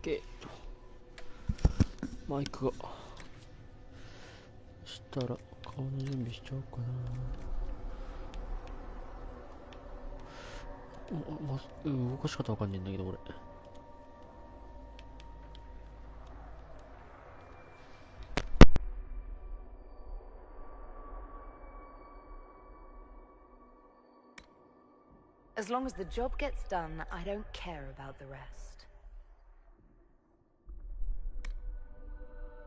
OK。マイクがしたら顔の準備しちゃおうかな。動かし方わかんねえんだけど俺。As long as the job gets done, I don't care about the rest.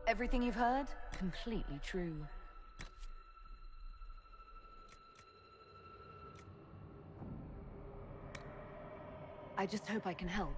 Everything you've heard? Completely true. I just hope I can help.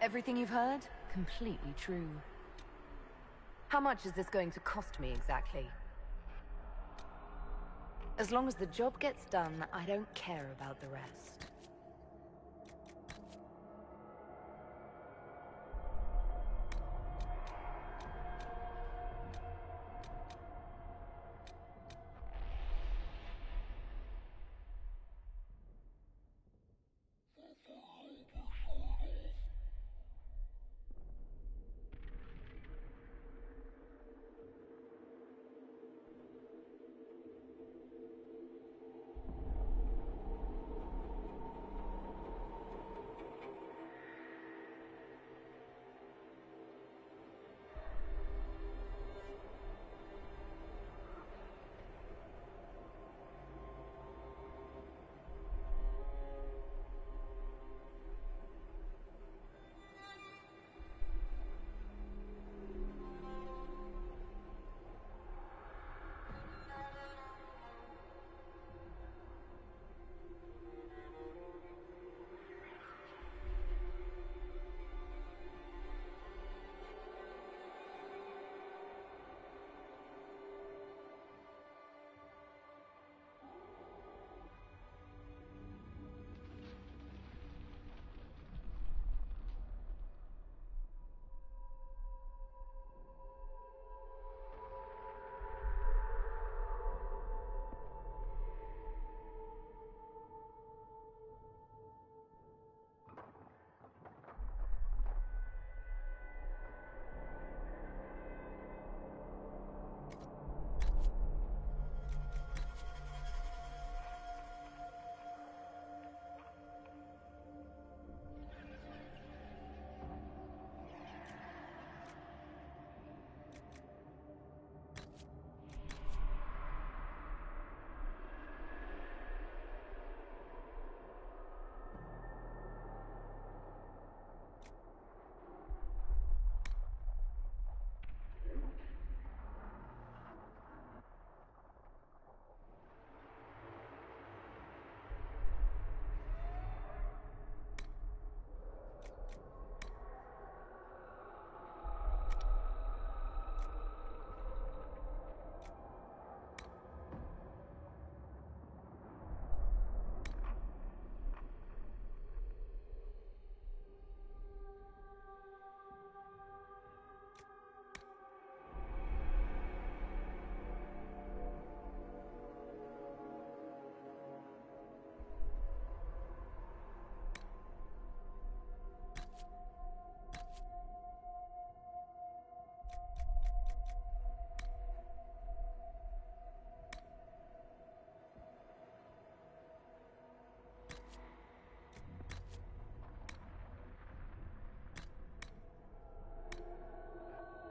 Everything you've heard? Completely true. How much is this going to cost me exactly? As long as the job gets done, I don't care about the rest.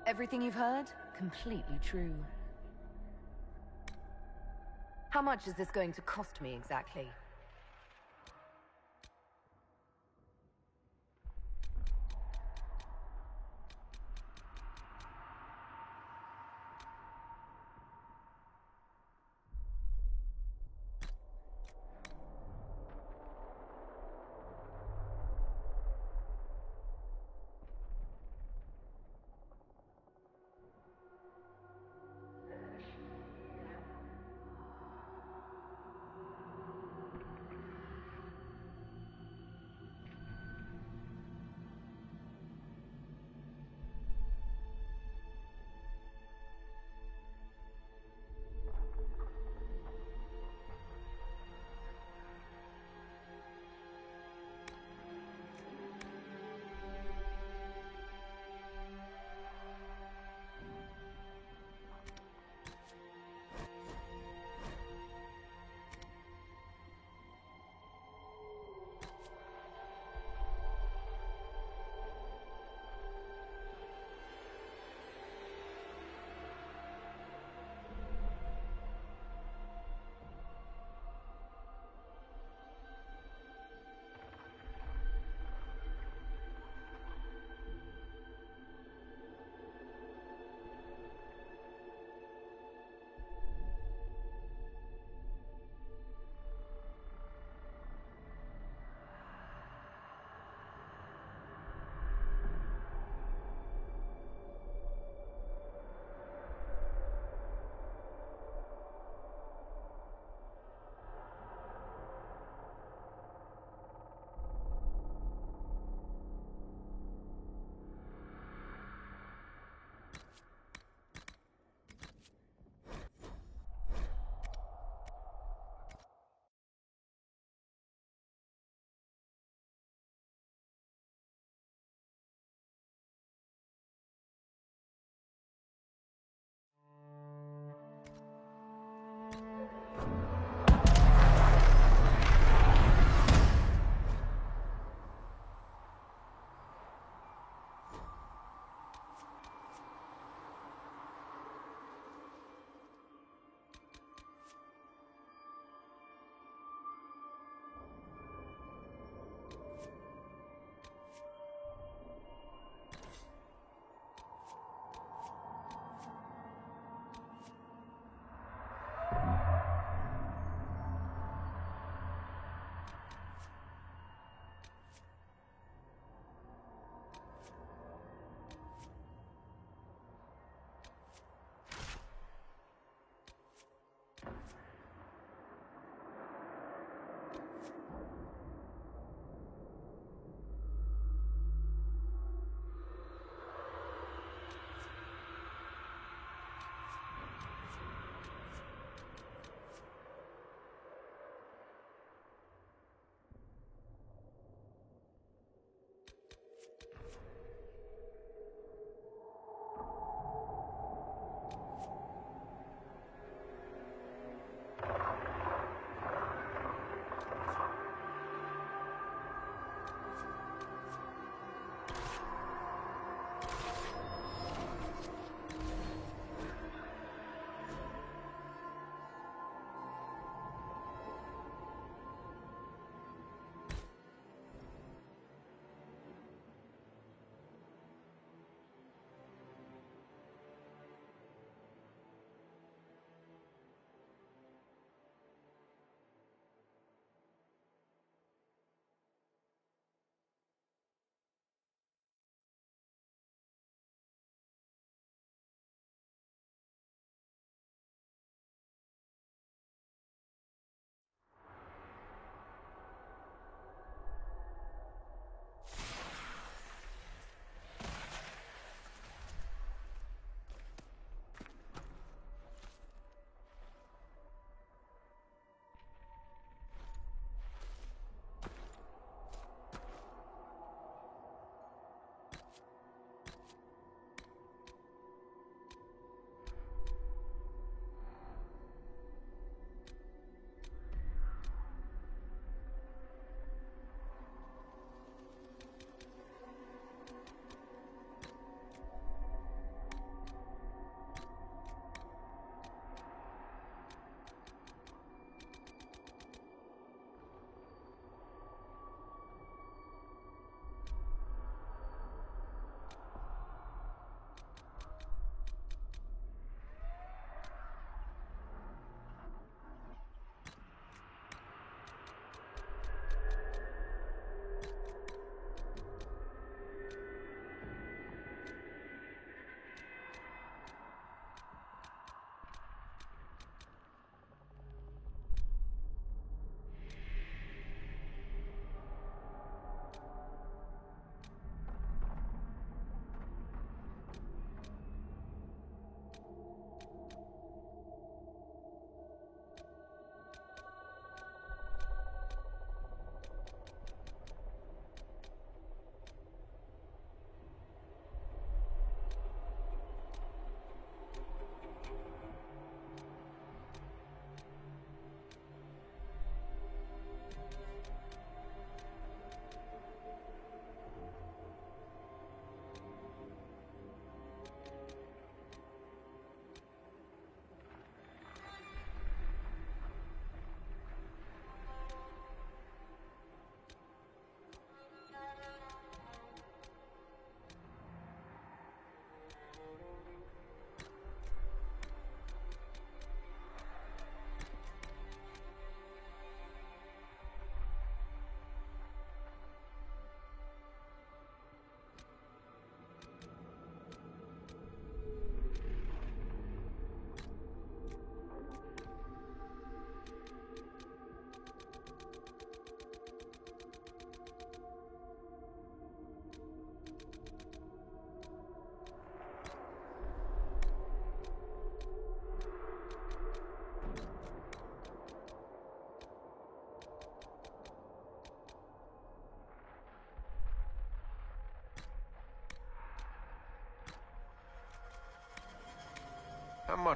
Everything you've heard? Completely true. How much is this going to cost me exactly?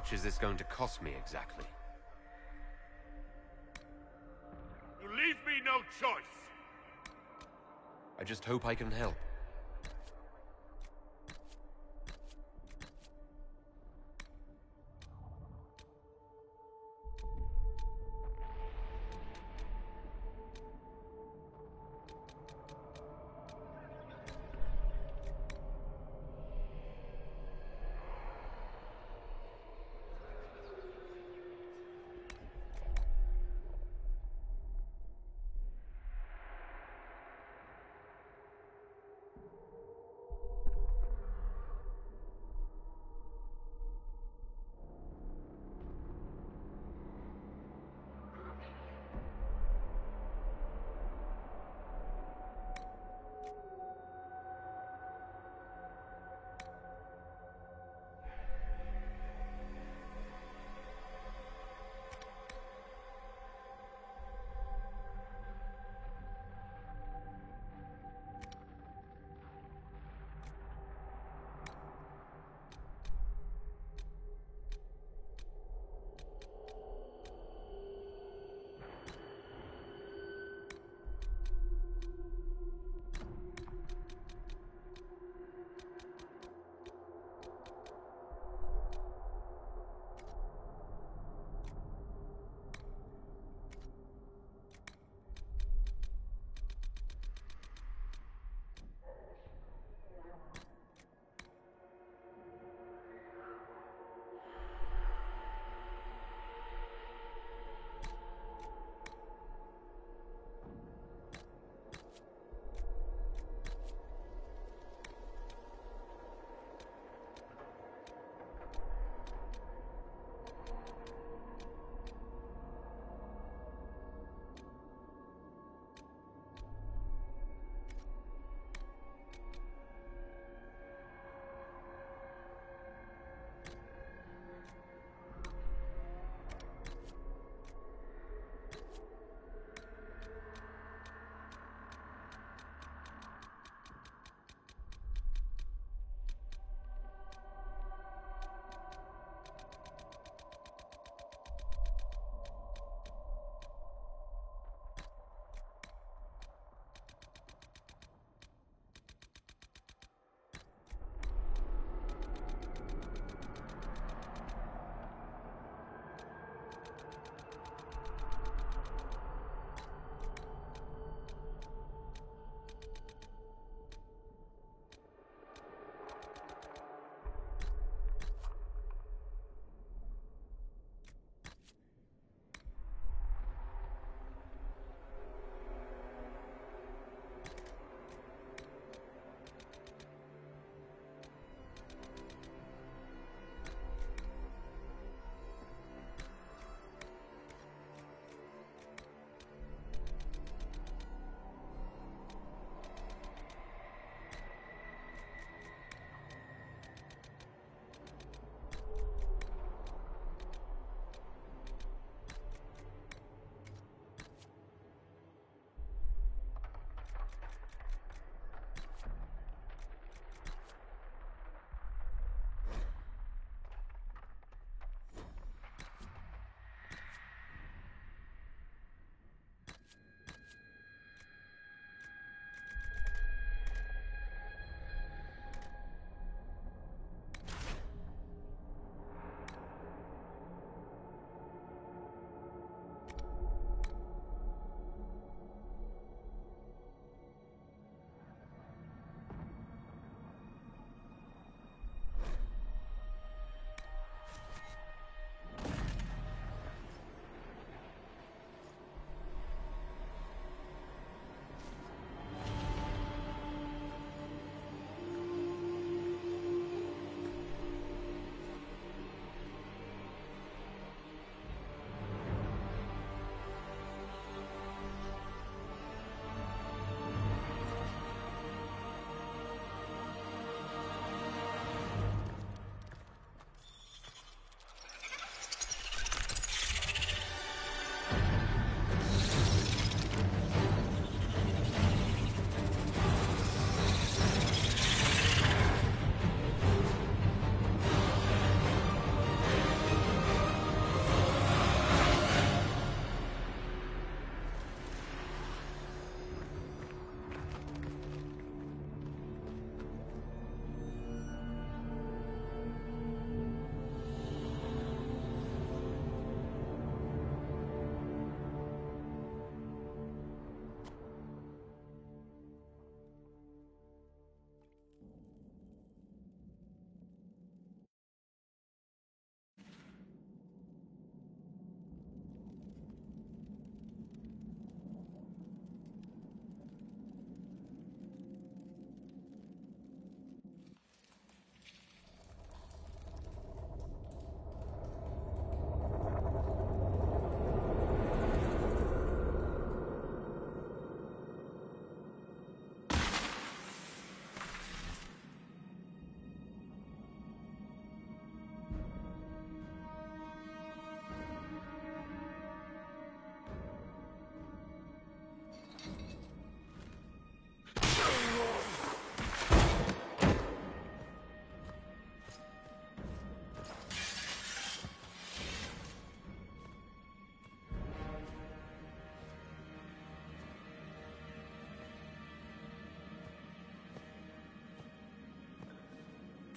much is this going to cost me exactly? You leave me no choice! I just hope I can help.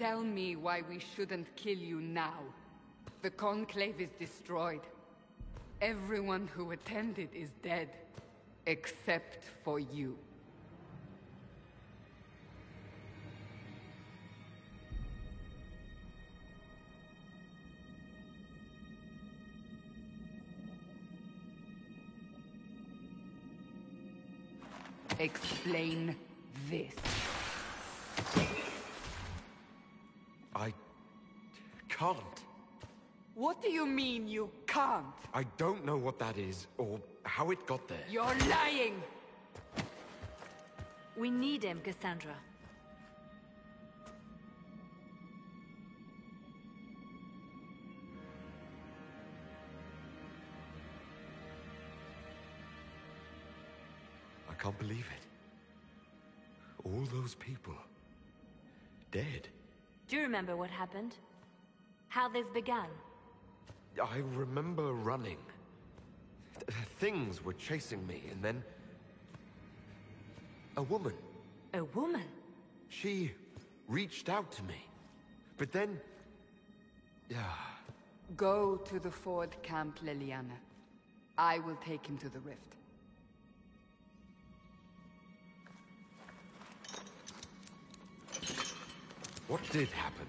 tell me why we shouldn't kill you now. The Conclave is destroyed. Everyone who attended is dead. Except for you. Explain this. I can't. What do you mean you can't? I don't know what that is, or how it got there. You're lying! We need him, Cassandra. I can't believe it. All those people. Dead. Do you remember what happened? How this began? I remember running. Things were chasing me, and then... a woman. A woman? She reached out to me. But then... Go to the Ford Camp, Leliana. I will take him to the rift. What did happen?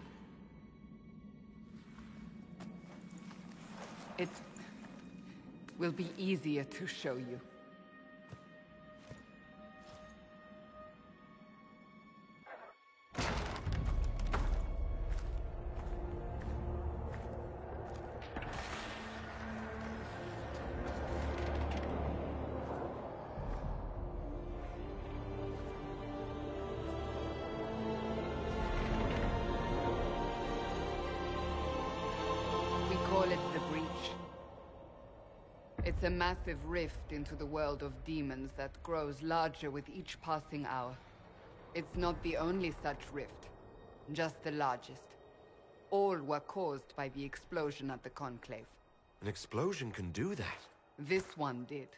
It will be easier to show you. We call it the Breach. It's a massive rift into the world of demons that grows larger with each passing hour. It's not the only such rift, just the largest. All were caused by the explosion at the Conclave. An explosion can do that. This one did.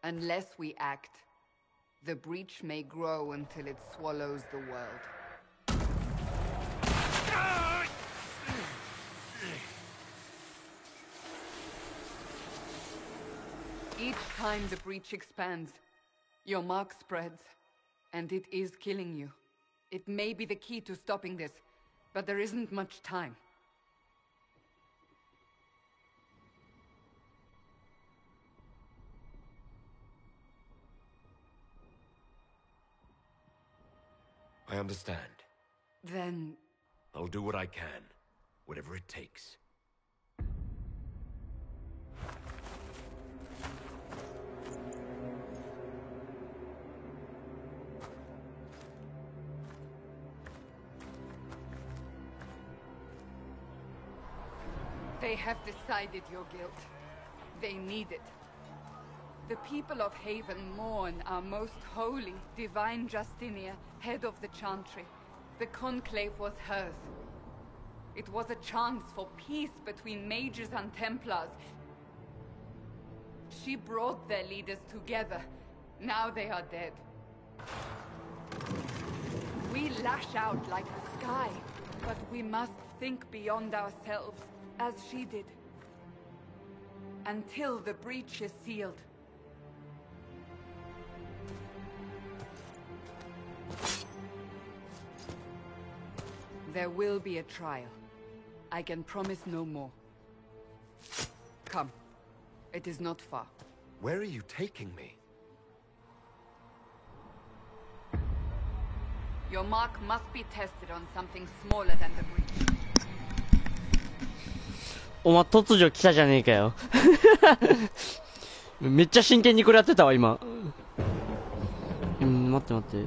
Unless we act, the Breach may grow until it swallows the world. Each time the Breach expands, your mark spreads, and it is killing you. It may be the key to stopping this, but there isn't much time. I understand. Then... I'll do what I can. Whatever it takes. They have decided your guilt. They need it. The people of Haven mourn our most holy, divine Justinia, head of the Chantry. The Conclave was hers. It was a chance for peace between mages and Templars. She brought their leaders together. Now they are dead. We lash out like the sky, but we must think beyond ourselves, as she did. Until the breach is sealed. There will be a trial. I can promise no more. Come. It is not far. Where are you taking me? Your mark must be tested on something smaller than the breach. お前突如来たじゃねえかよ。めっちゃ真剣にこれやってたわ、今。待って待って。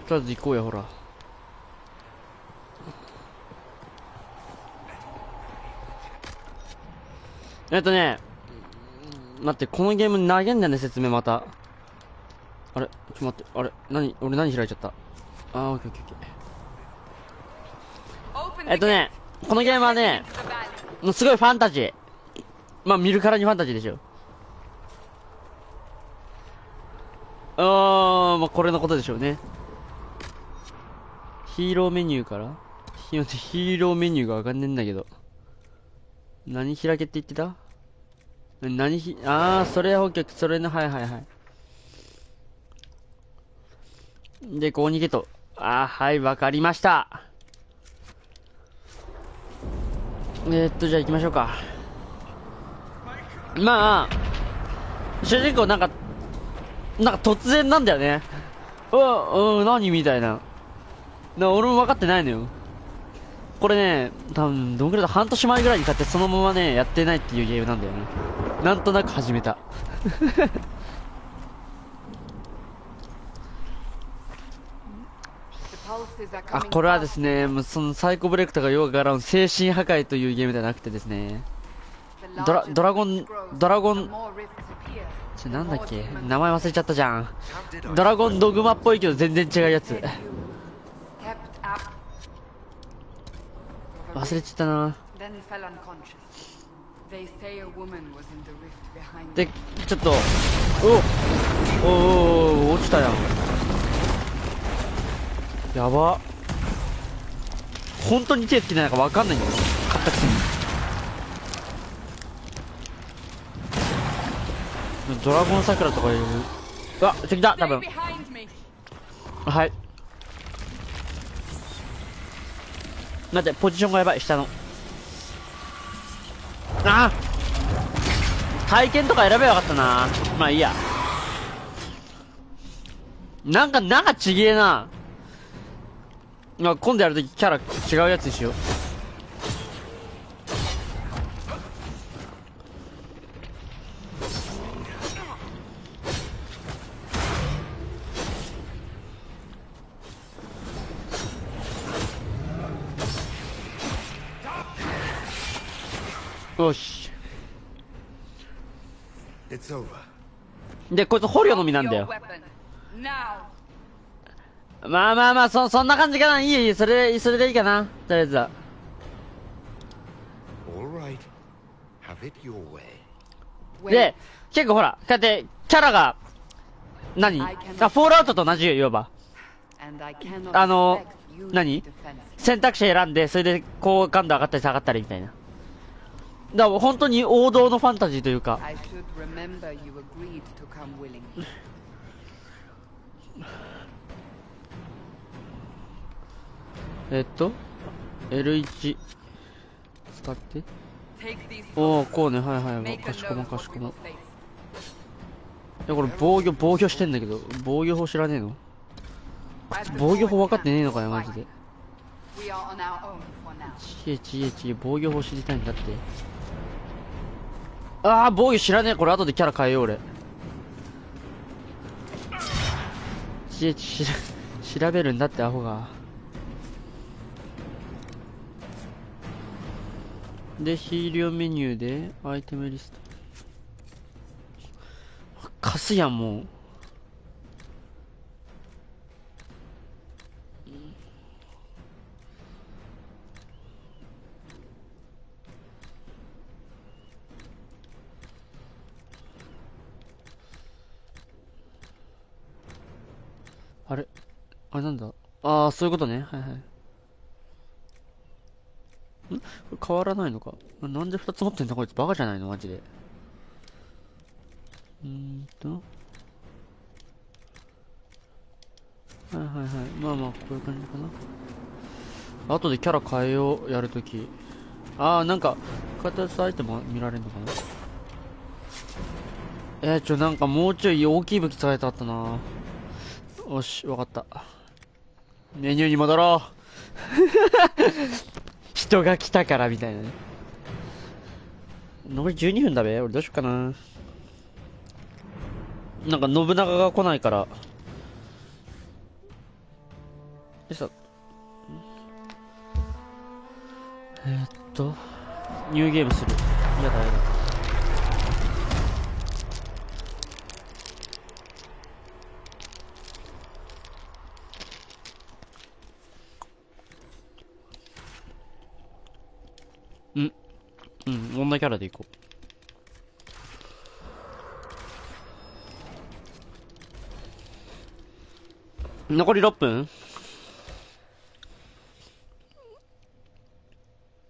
とりあえず行こうや、ほら。待って、このゲーム投げんだよね、説明また。あれ、ちょっと待って、あれ、俺何開いちゃった。オッケーオッケーオッケー。このゲームはね、もうすごいファンタジー。まあ見るからにファンタジーでしょ。まあこれのことでしょうね。ヒーローメニューからヒーローメニューがわかんねえんだけど。何開けって言ってた？それオッケー、それの、はいはいはい。で、ここに行けと。はい、わかりました。じゃあ行きましょうか。まあ、主人公なんか突然なんだよね。何みたいな。俺も分かってないのよ。これね、多分、どんぐらいだ、半年前ぐらいに買ってそのままね、やってないっていうゲームなんだよね。なんとなく始めた。これはですね、もうそのサイコブレイクとかよくわからん精神破壊というゲームではなくてですね、ドラゴン、なんだっけ、名前忘れちゃったじゃん。ドラゴンドグマっぽいけど全然違うやつ。忘れちゃったな。で、ちょっと、落ちたやん。やば。本当に手つけてないか分かんないんだよ。買ったくせに。ドラゴン桜とかいる。敵だ、多分。はい。待って、ポジションがやばい、下の。体験とか選べばよかったな。まあいいや。なんかちげえな。今度やるときキャラ違うやつにしよう。よし。で、こいつ捕虜の実なんだよ。まあ、そんな感じかな。いい、それでいいかな。とりあえずは。で、結構ほら、こうやって、キャラが、フォールアウトと同じよ、いわば。選択肢選んで、それで、好感度上がったり下がったりみたいな。だから本当に王道のファンタジーというか。L1 使ってこうね、はいはい、かしこも。これ防御してんだけど、防御法知らねえの？防御法分かってねえのかよ、マジで。ちげえ、防御法知りたいんだって。防御知らねえ、これ後でキャラ変えよう、俺。調べるんだって、アホが。で、ヒーリオメニューで、アイテムリスト。貸すやん、もう。あれなんだ。そういうことね。はいはい。これ変わらないのか。なんで2つ持ってんだこいつ。バカじゃないのマジで。はいはいはい。まあ、こういう感じかな。後でキャラ変えよう、やるとき。なんか、形アイテム見られるのかな。なんかもうちょい大きい武器使えたかったな。よし、わかった。メニューに戻ろう。人が来たからみたいなね。残り12分だべ。俺どうしようかな。なんか信長が来ないからでさ、ニューゲームする。やだ。女キャラでいこう。残り6分。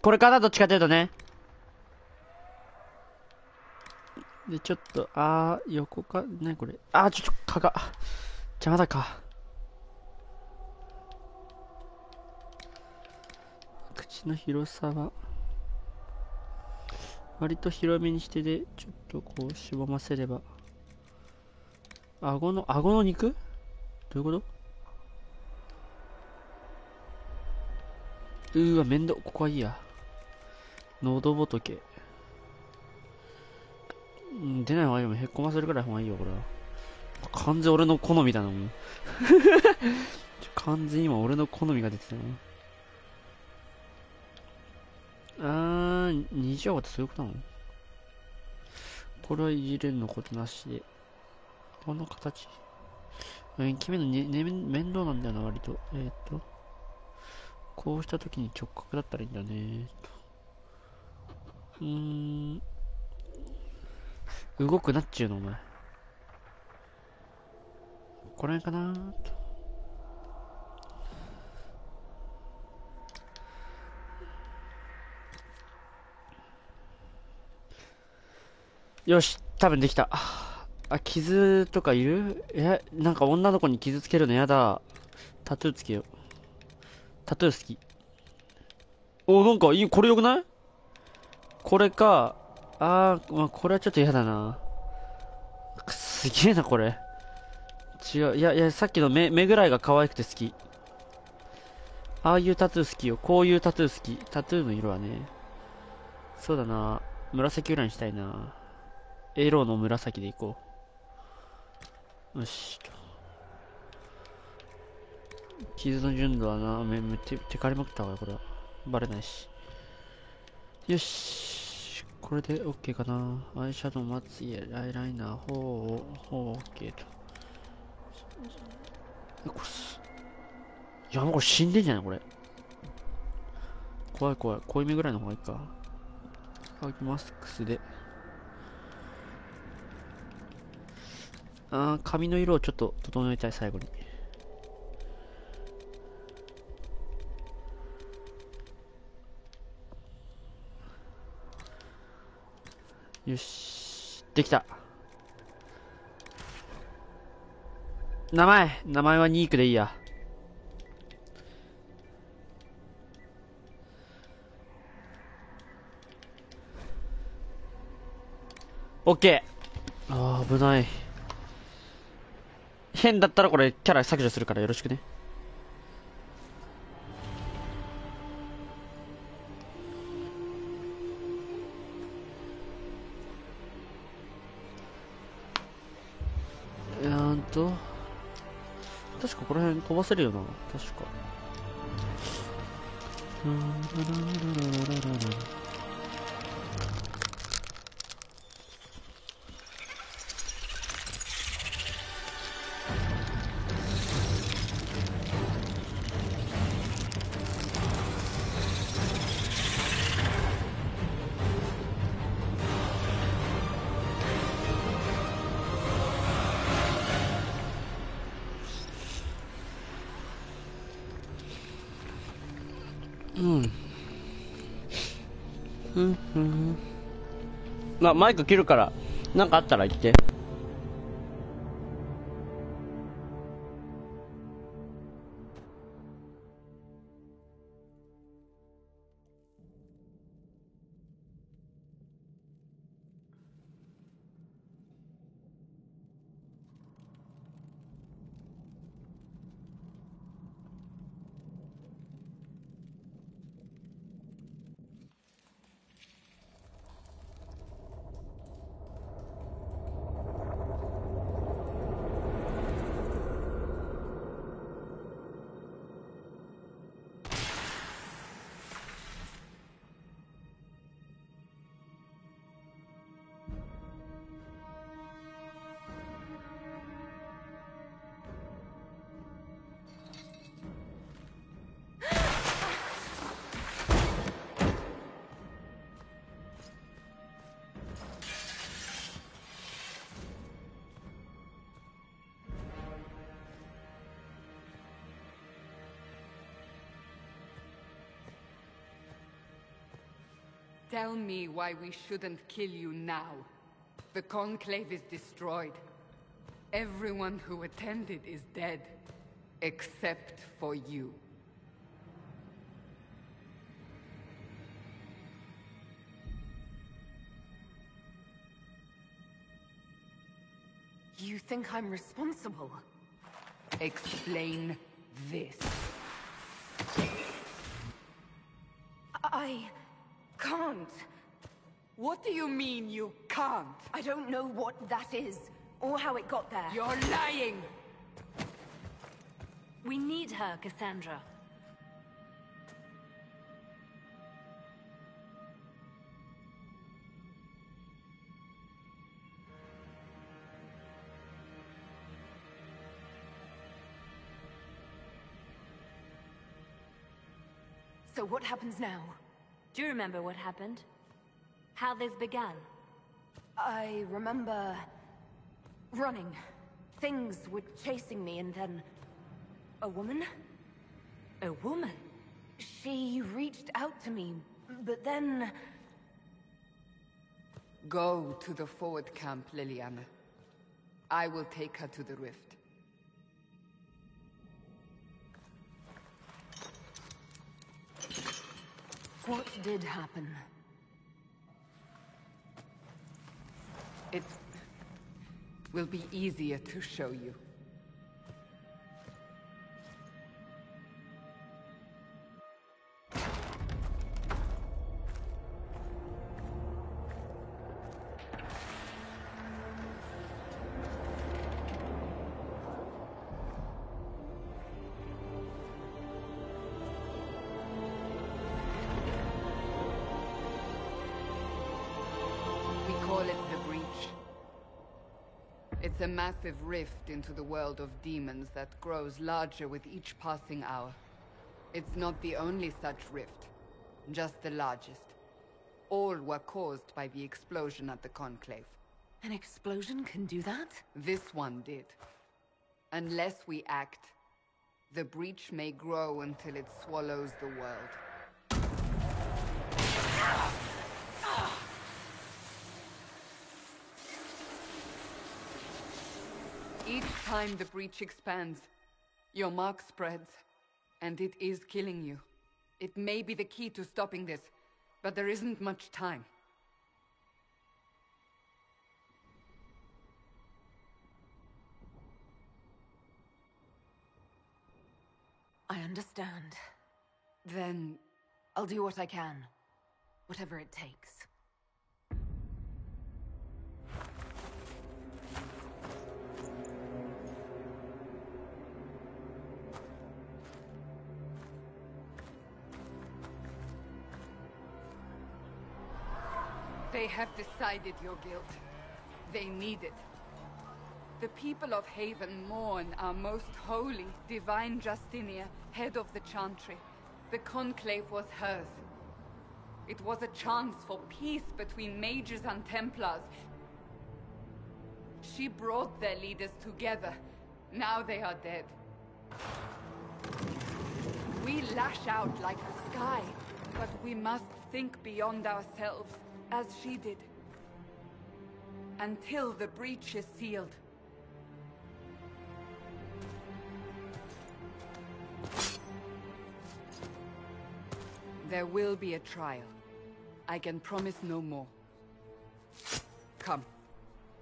これかな、どっちかというとね。で、ちょっと、横か、ね、これ。ちょっと、蚊が。邪魔だか。口の広さは、割と広めにしてで、ちょっとこう、しぼませれば。顎の肉どういうこと？わ、面倒。ここはいいや。喉仏。出ない方がいいよ。へっこませるくらい方がいいよ、これは。完全俺の好みだな、もう。完全に今俺の好みが出てたな。二乗ってそういうことなの？これはいじれんのことなしで。この形。決めるの面倒なんだよな、割と。こうした時に直角だったらいいんだね。動くなっちゅうの、お前。これかなと。よし、多分できた。傷とかいる？なんか女の子に傷つけるのやだ。タトゥーつけよう。タトゥー好き。なんかいい、これよくない？これか。まあ、これはちょっと嫌だな。すげえな、これ。違う。いや、さっきの目ぐらいが可愛くて好き。ああいうタトゥー好きよ。こういうタトゥー好き。タトゥーの色はね。そうだな。紫ぐらいにしたいな。エロの紫でいこう。よし。傷の純度はな、手借りまくったわ、これは。バレないし。よし。これで OK かな。アイシャドウ、まつげ、アイライナー、OK と。これもうこれ死んでんじゃないこれ。怖い。濃いめぐらいの方がいいか。マスクスで。髪の色をちょっと整えたい、最後に。よし。できた。名前はニークでいいや。オッケー。危ない。変だったらこれキャラ削除するからよろしくね。確かこの辺飛ばせるよな。確か。マイク切るから、なんかあったら言って。Tell me why we shouldn't kill you now. The Conclave is destroyed. Everyone who attended is dead. Except for you. You think I'm responsible? Explain this. I can't. What do you mean you can't? I don't know what that is, or how it got there. You're lying! We need her, Cassandra. So what happens now? Do you remember what happened? How this began? I remember... running. Things were chasing me, and then... a woman? A woman? She reached out to me, but then... Go to the forward camp, Leliana. I will take her to the rift. What did happen? It will be easier to show you. We call it the Breach. It's a massive rift into the world of demons that grows larger with each passing hour. It's not the only such rift, just the largest. All were caused by the explosion at the Conclave. An explosion can do that? This one did. Unless we act, the Breach may grow until it swallows the world. Each time the Breach expands, your mark spreads, and it is killing you. It may be the key to stopping this, but there isn't much time. I understand. Then... I'll do what I can. Whatever it takes. They have decided your guilt. They need it. The people of Haven mourn our most holy, divine Justinia, head of the Chantry. The Conclave was hers. It was a chance for peace between mages and Templars. She brought their leaders together. Now they are dead. We lash out like the sky, but we must think beyond ourselves, as she did. Until the breach is sealed. There will be a trial. I can promise no more. Come.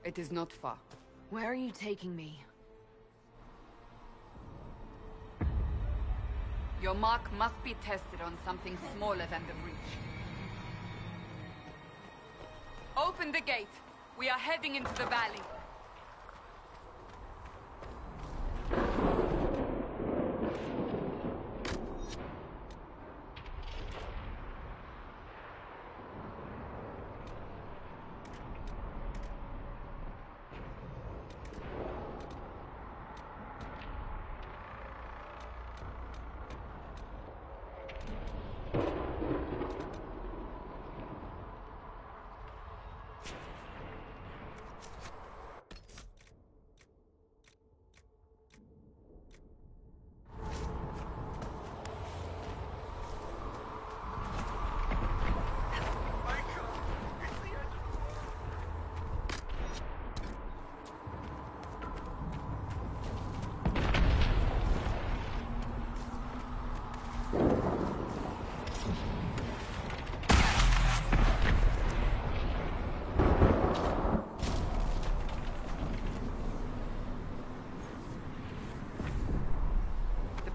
It is not far. Where are you taking me? Your mark must be tested on something smaller than the breach. Open the gate. We are heading into the valley.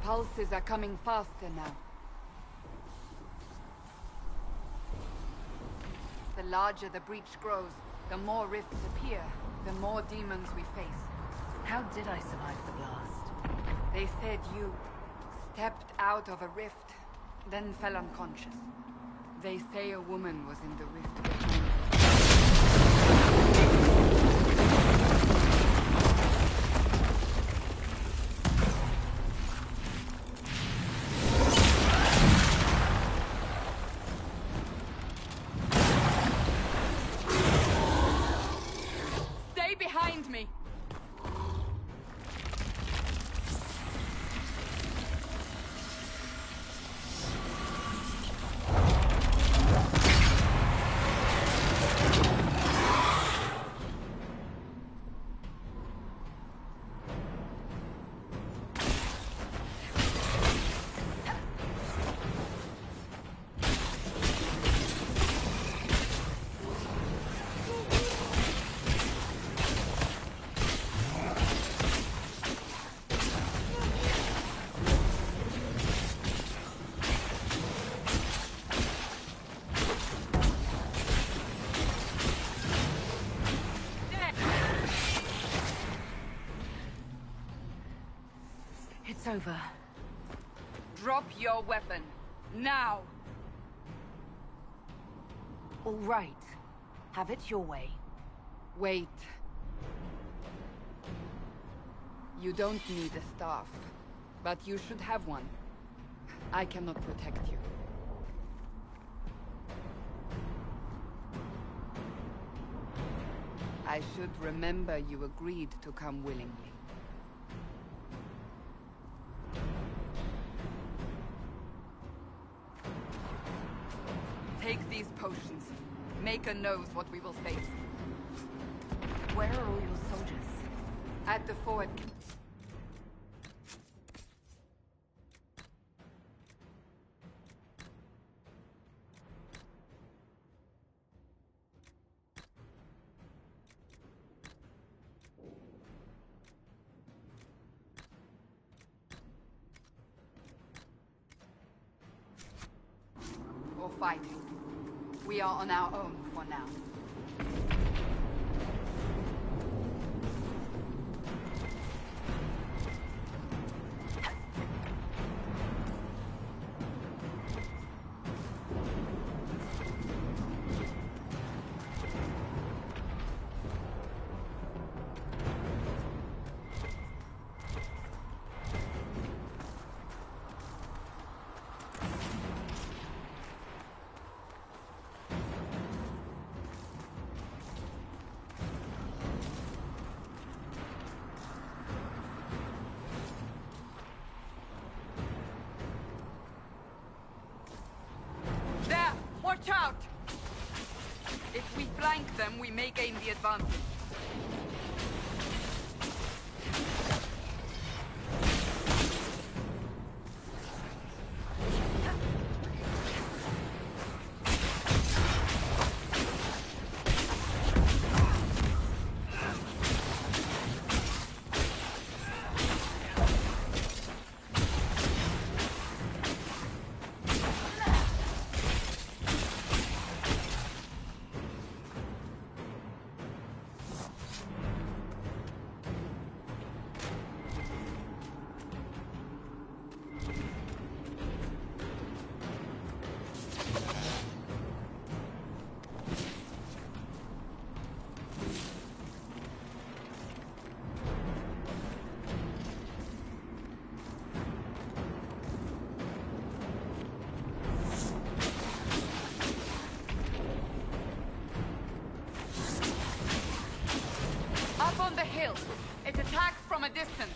pulses are coming faster now. The larger the breach grows, the more rifts appear, the more demons we face. How did I survive the blast? They said you stepped out of a rift, then fell unconscious. They say a woman was in the rift behind you. Stay behind me! It's over. Drop your weapon. Now! All right. Have it your way. Wait. You don't need a staff, but you should have one. I cannot protect you. I should remember you agreed to come willingly. Take these potions. Maker knows what we will face. Where are all your soldiers? At the forward camp. Or fighting. We are on our own for now. There! Watch out! If we flank them, we may gain the advantage. Up on the hill. It attacks from a distance.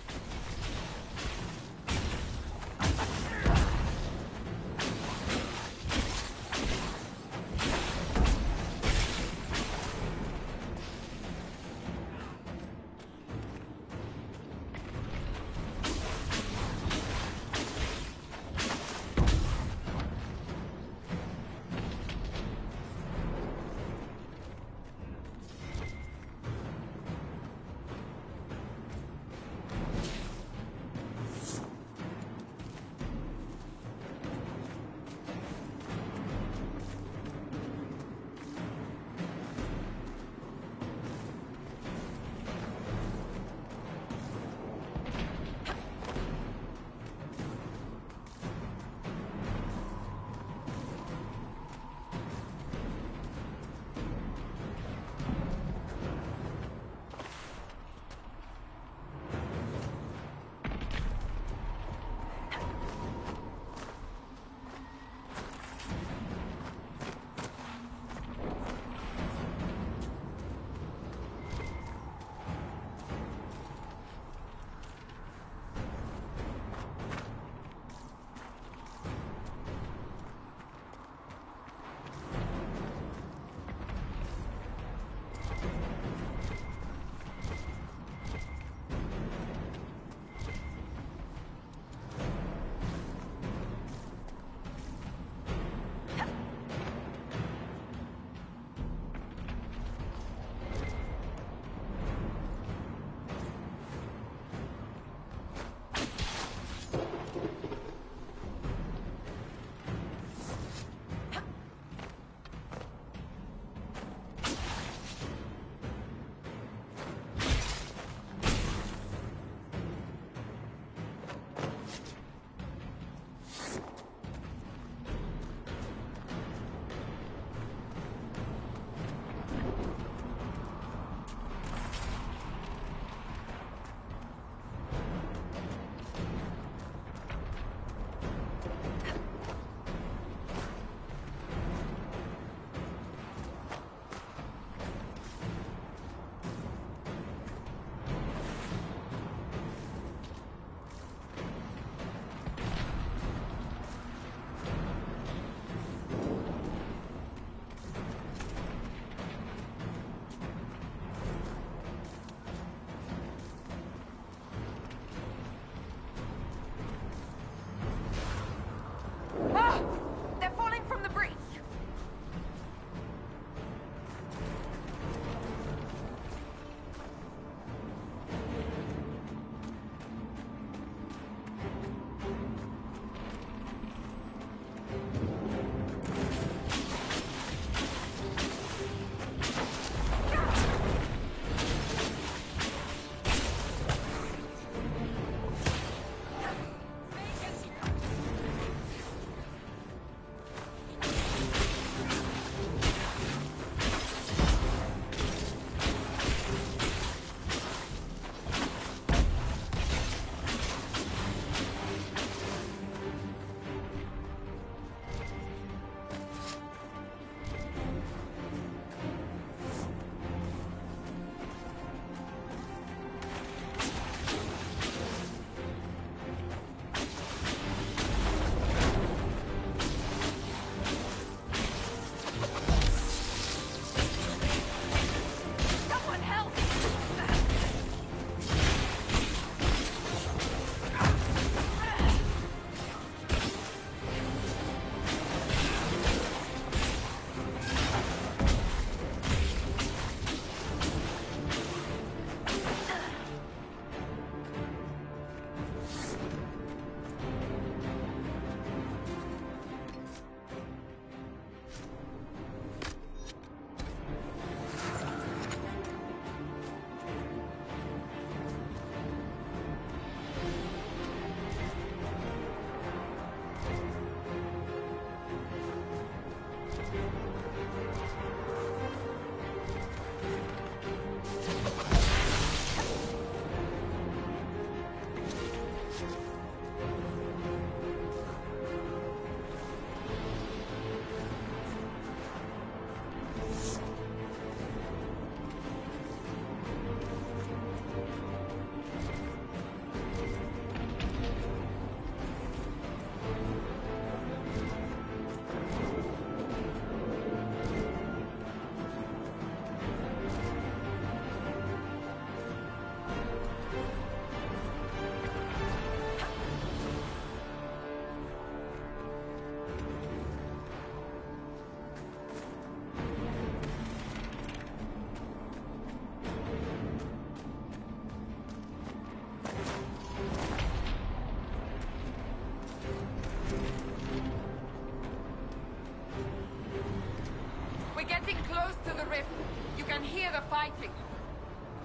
to the rift. You can hear the fighting.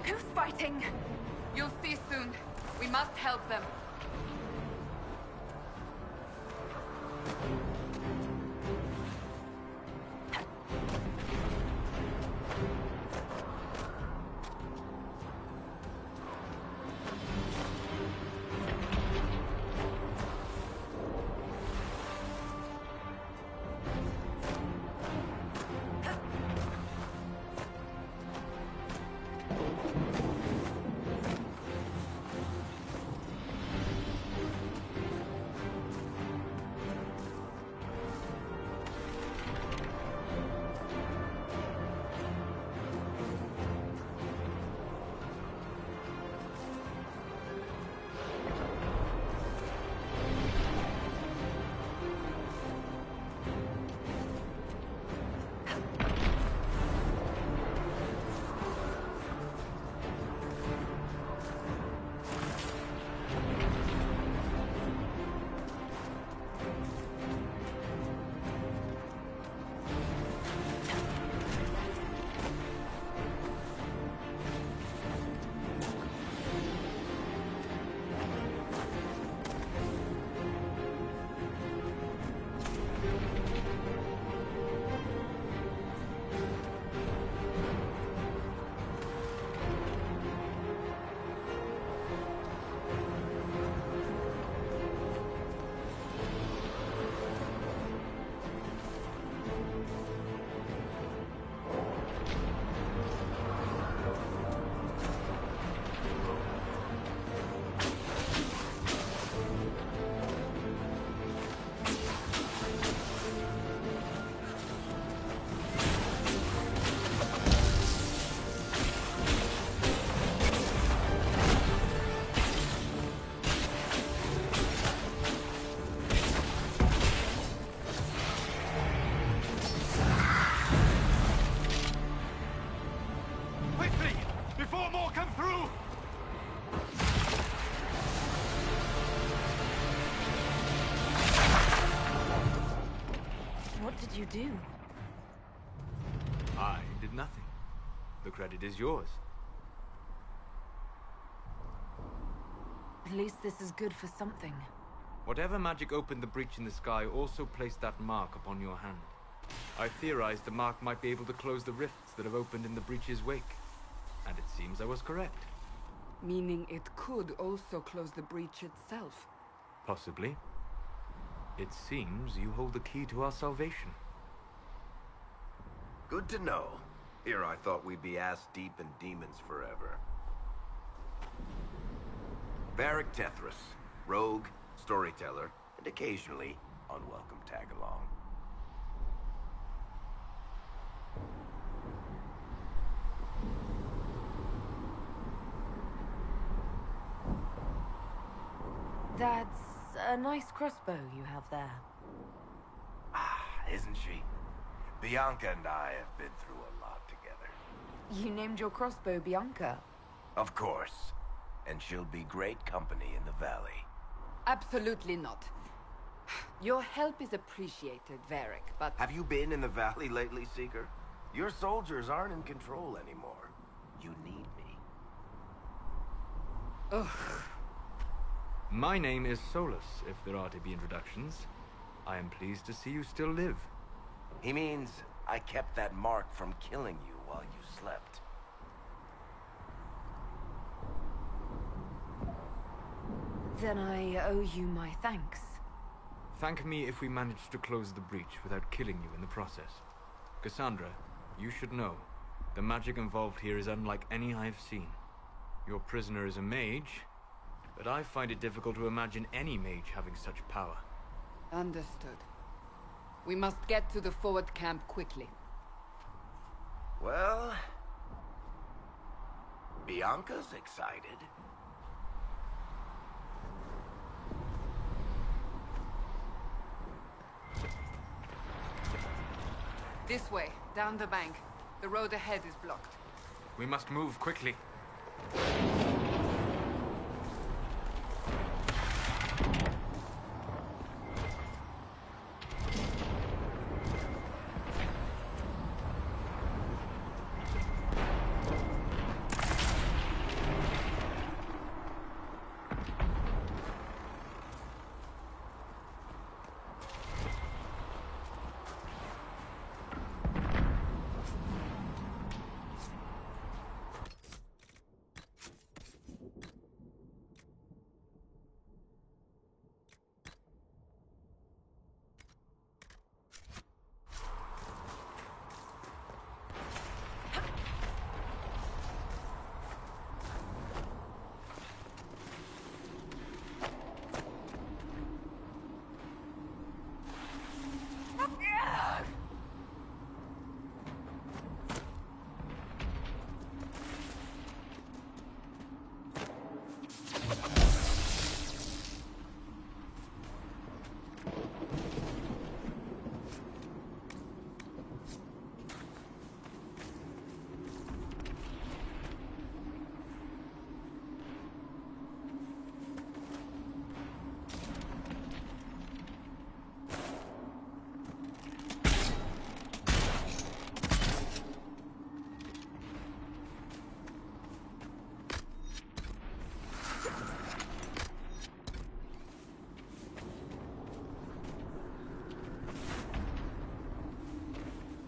Who's fighting? You'll see soon. We must help them. Quickly! Before more come through! What did you do? I did nothing. The credit is yours. At least this is good for something. Whatever magic opened the breach in the sky also placed that mark upon your hand. I theorized the mark might be able to close the rifts that have opened in the breach's wake. And it seems I was correct. Meaning it could also close the breach itself. Possibly. It seems you hold the key to our salvation. Good to know. Here I thought we'd be ass-deep in demons forever. Varric Tethras, rogue, storyteller, and occasionally unwelcome tag-along. That's a nice crossbow you have there. Ah, isn't she? Bianca and I have been through a lot together. You named your crossbow Bianca. Of course. And she'll be great company in the valley. Absolutely not. Your help is appreciated, Varric, but... Have you been in the valley lately, Seeker? Your soldiers aren't in control anymore. You need me. Ugh. My name is Solus, if there are to be introductions. I am pleased to see you still live. He means I kept that mark from killing you while you slept. Then I owe you my thanks. Thank me if we manage to close the breach without killing you in the process. Cassandra, you should know, the magic involved here is unlike any I've seen. Your prisoner is a mage, but I find it difficult to imagine any mage having such power. Understood. We must get to the forward camp quickly. Well... Bianca's excited. This way, down the bank. The road ahead is blocked. We must move quickly.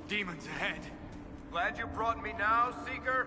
Demons ahead. Glad you brought me now, Seeker?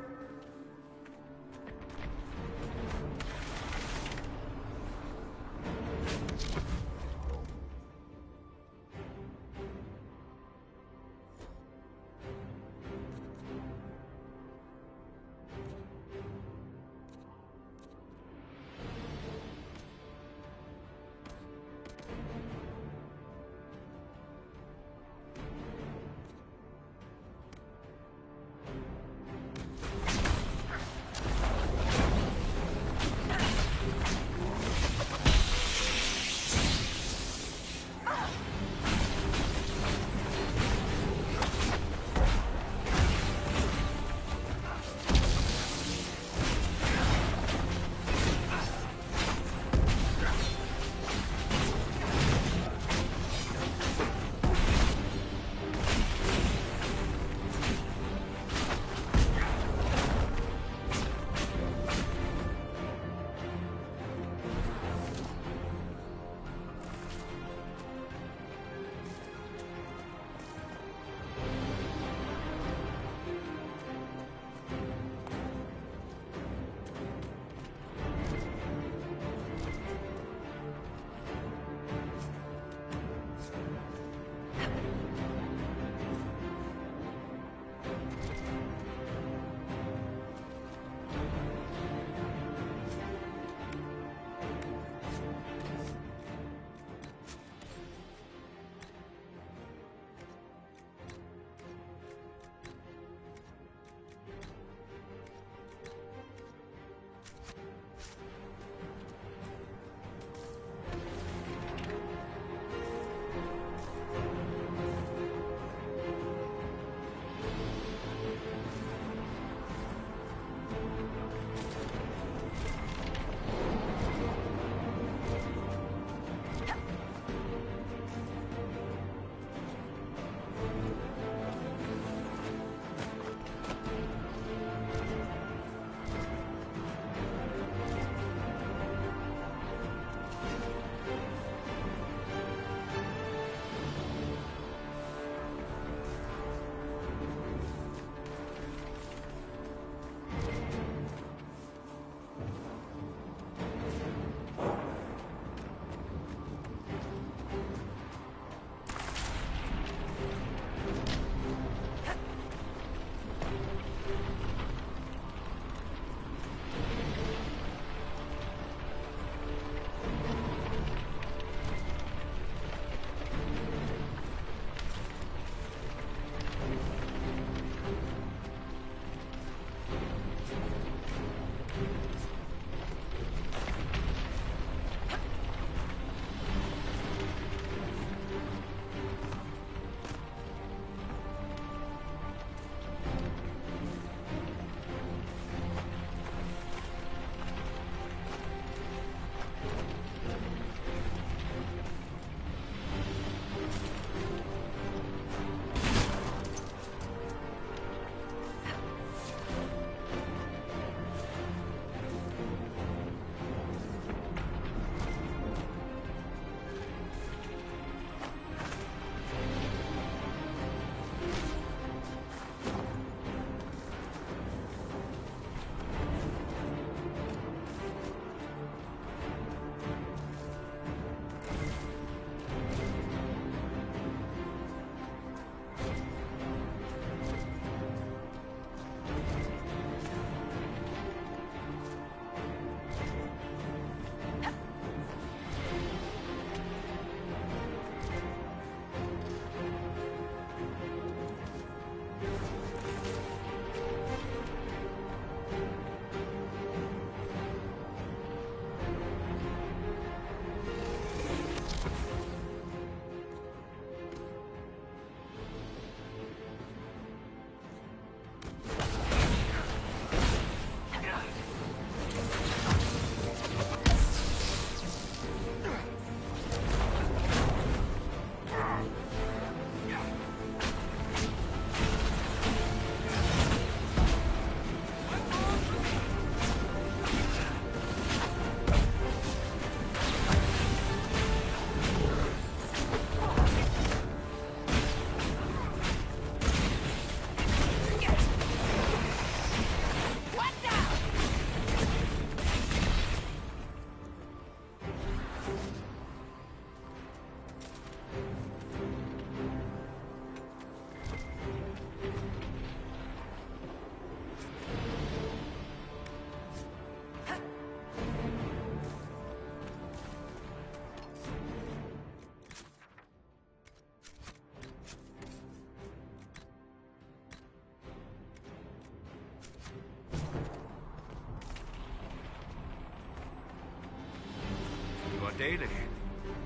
Dalish,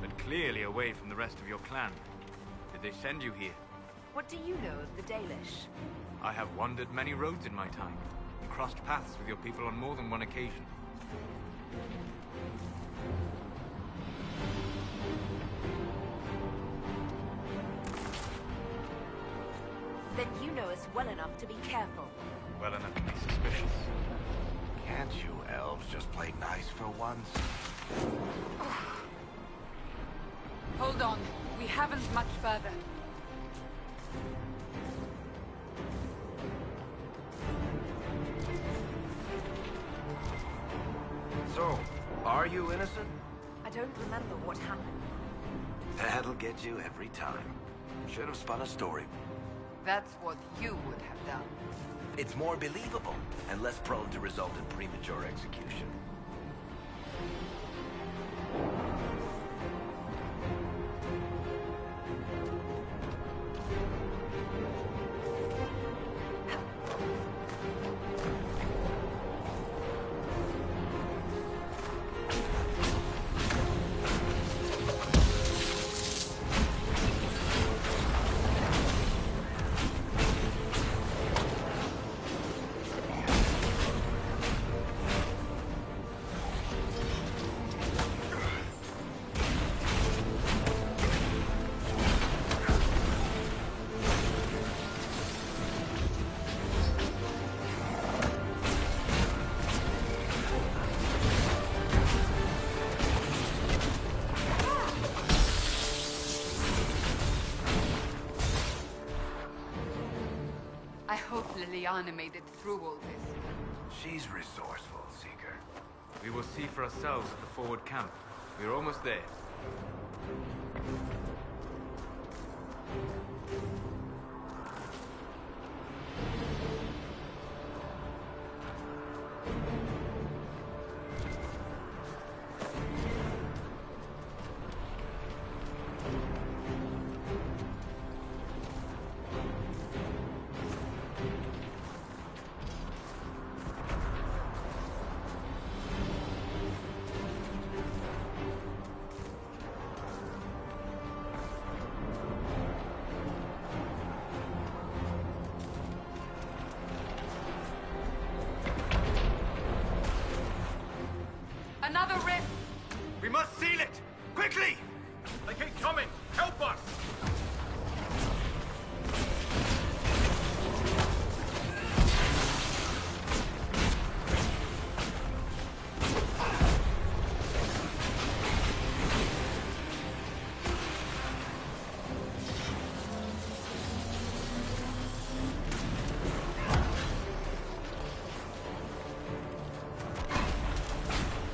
but clearly away from the rest of your clan. Did they send you here? What do you know of the Dalish? I have wandered many roads in my time, and crossed paths with your people on more than one occasion. Then you know us well enough to be careful. Well enough to be suspicious. Can't you elves just play nice for once? Hold on. We haven't much further. So, are you innocent? I don't remember what happened. That'll get you every time. Should have spun a story. That's what you would have done. It's more believable, and less prone to result in premature execution. I hope Liliana made it through all this. She's resourceful, Seeker. We will see for ourselves at the forward camp. We're almost there. Another rift! We must seal it! Quickly! They keep coming! Help us!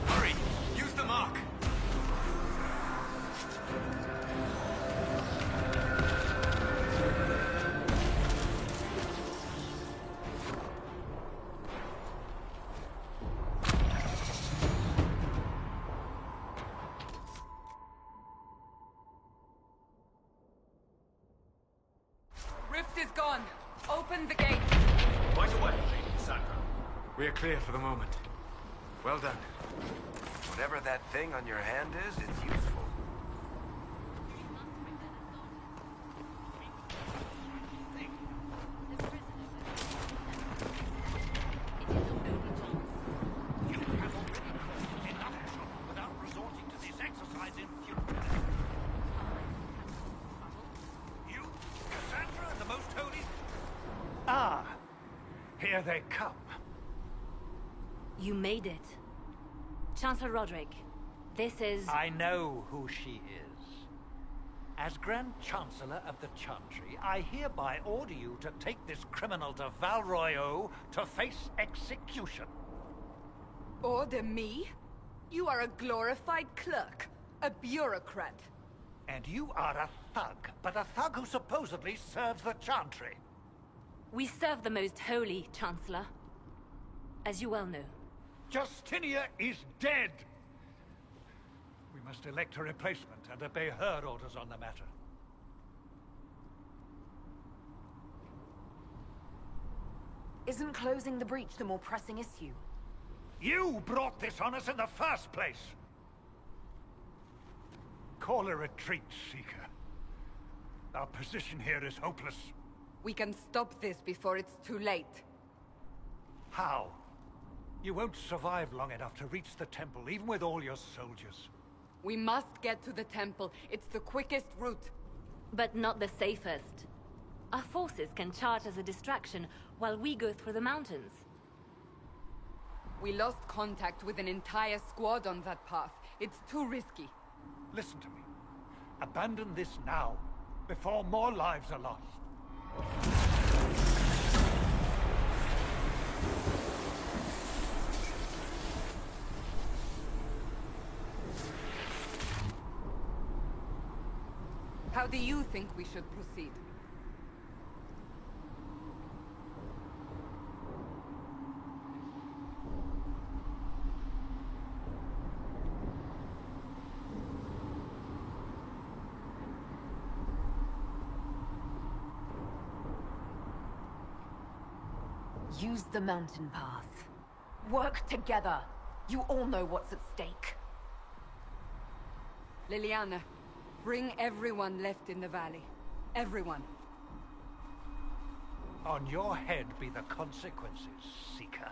Hurry! Use the mark! Rift is gone. Open the gate. Right away, Lady Cassandra. We are clear for the moment. Well done. Whatever that thing on your hand is, it's useful. Ah, here they come. You made it. Chancellor Roderick, this is... I know who she is. As Grand Chancellor of the Chantry, I hereby order you to take this criminal to Val Royeaux to face execution. Order me? You are a glorified clerk. A bureaucrat. And you are a thug, but a thug who supposedly serves the Chantry. We serve the Most Holy, Chancellor. As you well know. Justinia is dead! We must elect a replacement and obey her orders on the matter. Isn't closing the breach the more pressing issue? You brought this on us in the first place! call a retreat, Seeker. Our position here is hopeless. We can stop this before it's too late. How? You won't survive long enough to reach the temple, even with all your soldiers. We must get to the temple. It's the quickest route. But not the safest. Our forces can charge as a distraction while we go through the mountains. We lost contact with an entire squad on that path. It's too risky. Listen to me. Abandon this now, before more lives are lost. How do you think we should proceed? Use the mountain path. Work together. You all know what's at stake. Leliana, bring everyone left in the valley. Everyone. On your head be the consequences, Seeker.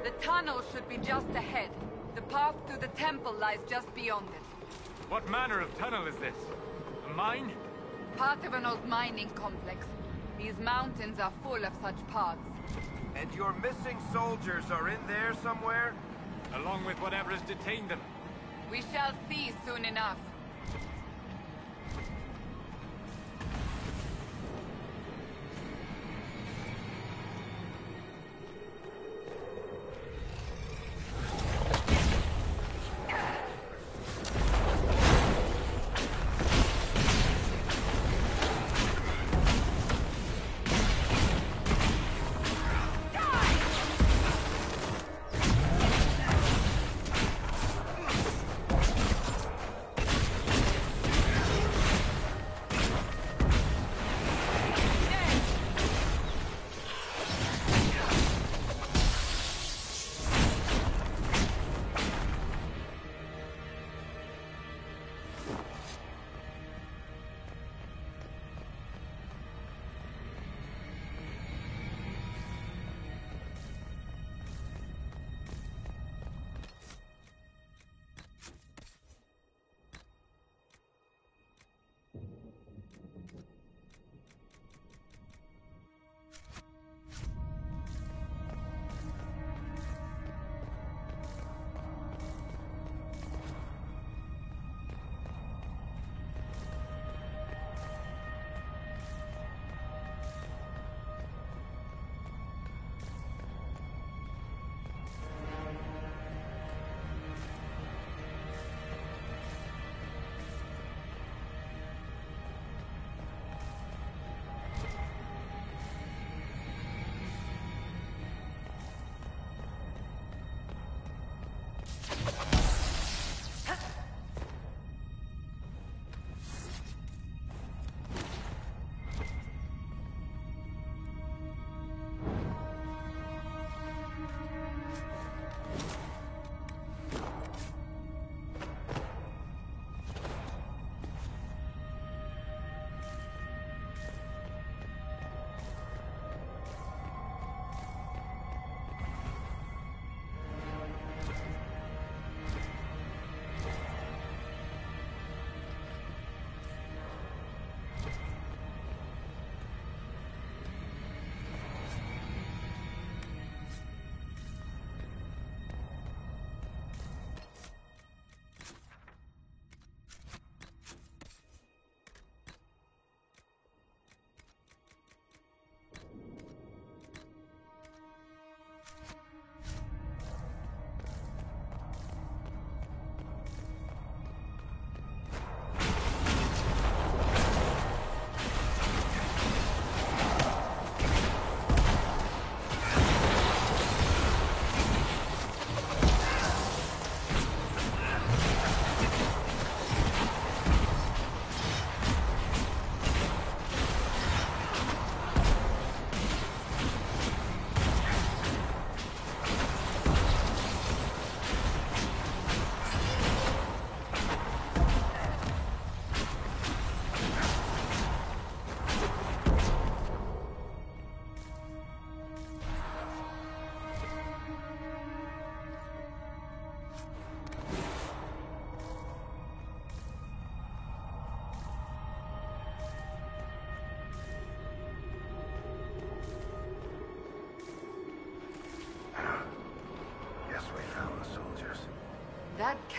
The tunnel should be just ahead. The path to the temple lies just beyond it. What manner of tunnel is this? A mine? Part of an old mining complex. These mountains are full of such paths. And your missing soldiers are in there somewhere? Along with whatever has detained them. We shall see soon enough.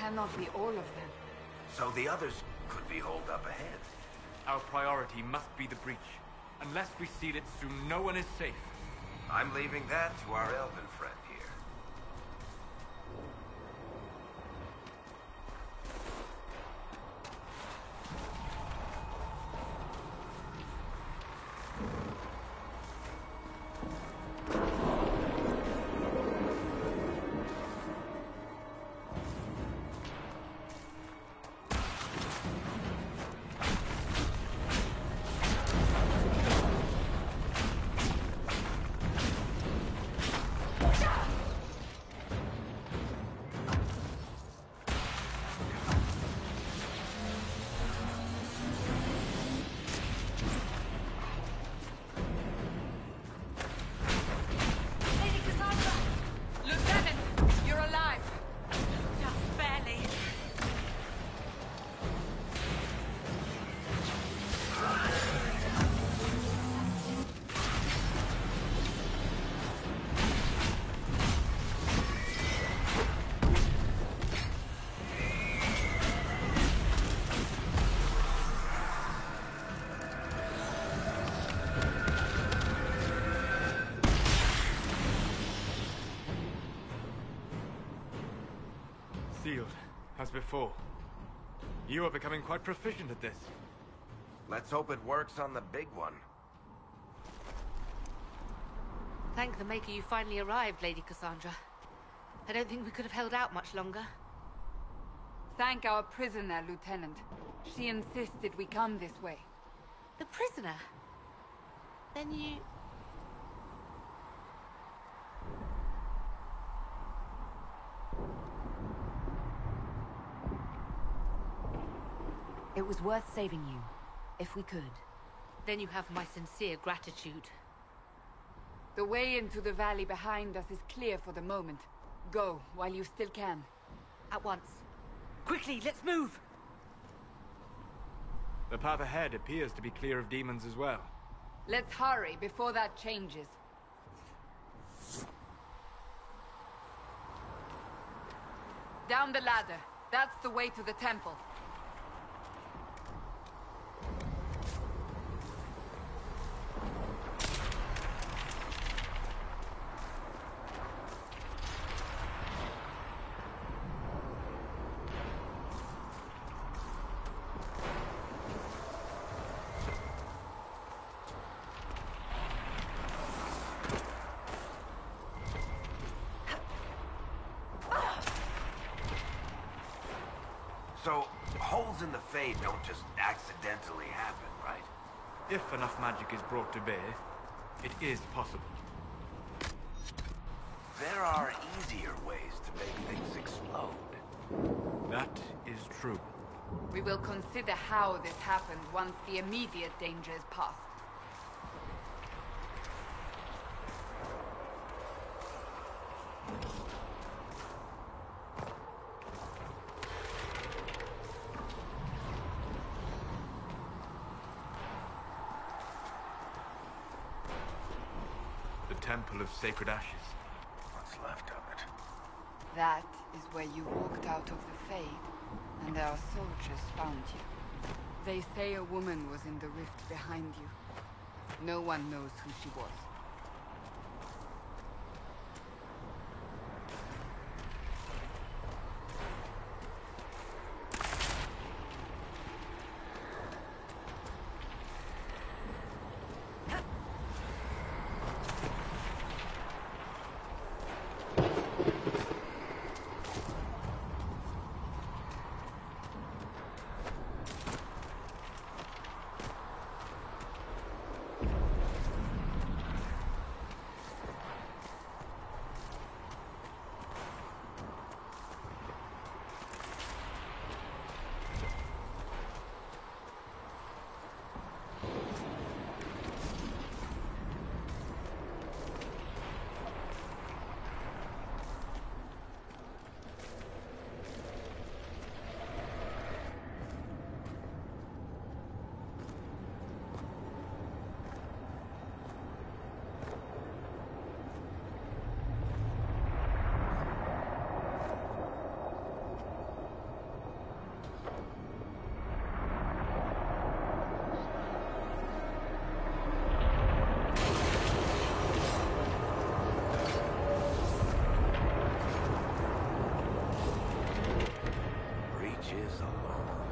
cannot be all of them. So the others could be holed up ahead. Our priority must be the breach. Unless we seal it soon, no one is safe. I'm leaving that to our elven friend here. Sealed, as before. You are becoming quite proficient at this. Let's hope it works on the big one. Thank the Maker you finally arrived, Lady Cassandra. I don't think we could have held out much longer. Thank our prisoner, Lieutenant. She insisted we come this way. The prisoner? Then you... It was worth saving you, if we could. Then you have my sincere gratitude. The way into the valley behind us is clear for the moment. Go, while you still can. At once. Quickly, let's move! The path ahead appears to be clear of demons as well. Let's hurry before that changes. Down the ladder. That's the way to the temple. So, holes in the Fade don't just accidentally happen, right? If enough magic is brought to bear, it is possible. There are easier ways to make things explode. That is true. We will consider how this happened once the immediate danger is past. The Temple of Sacred Ashes. What's left of it? That is where you walked out of the Fade, and our soldiers found you. They say a woman was in the rift behind you. No one knows who she was.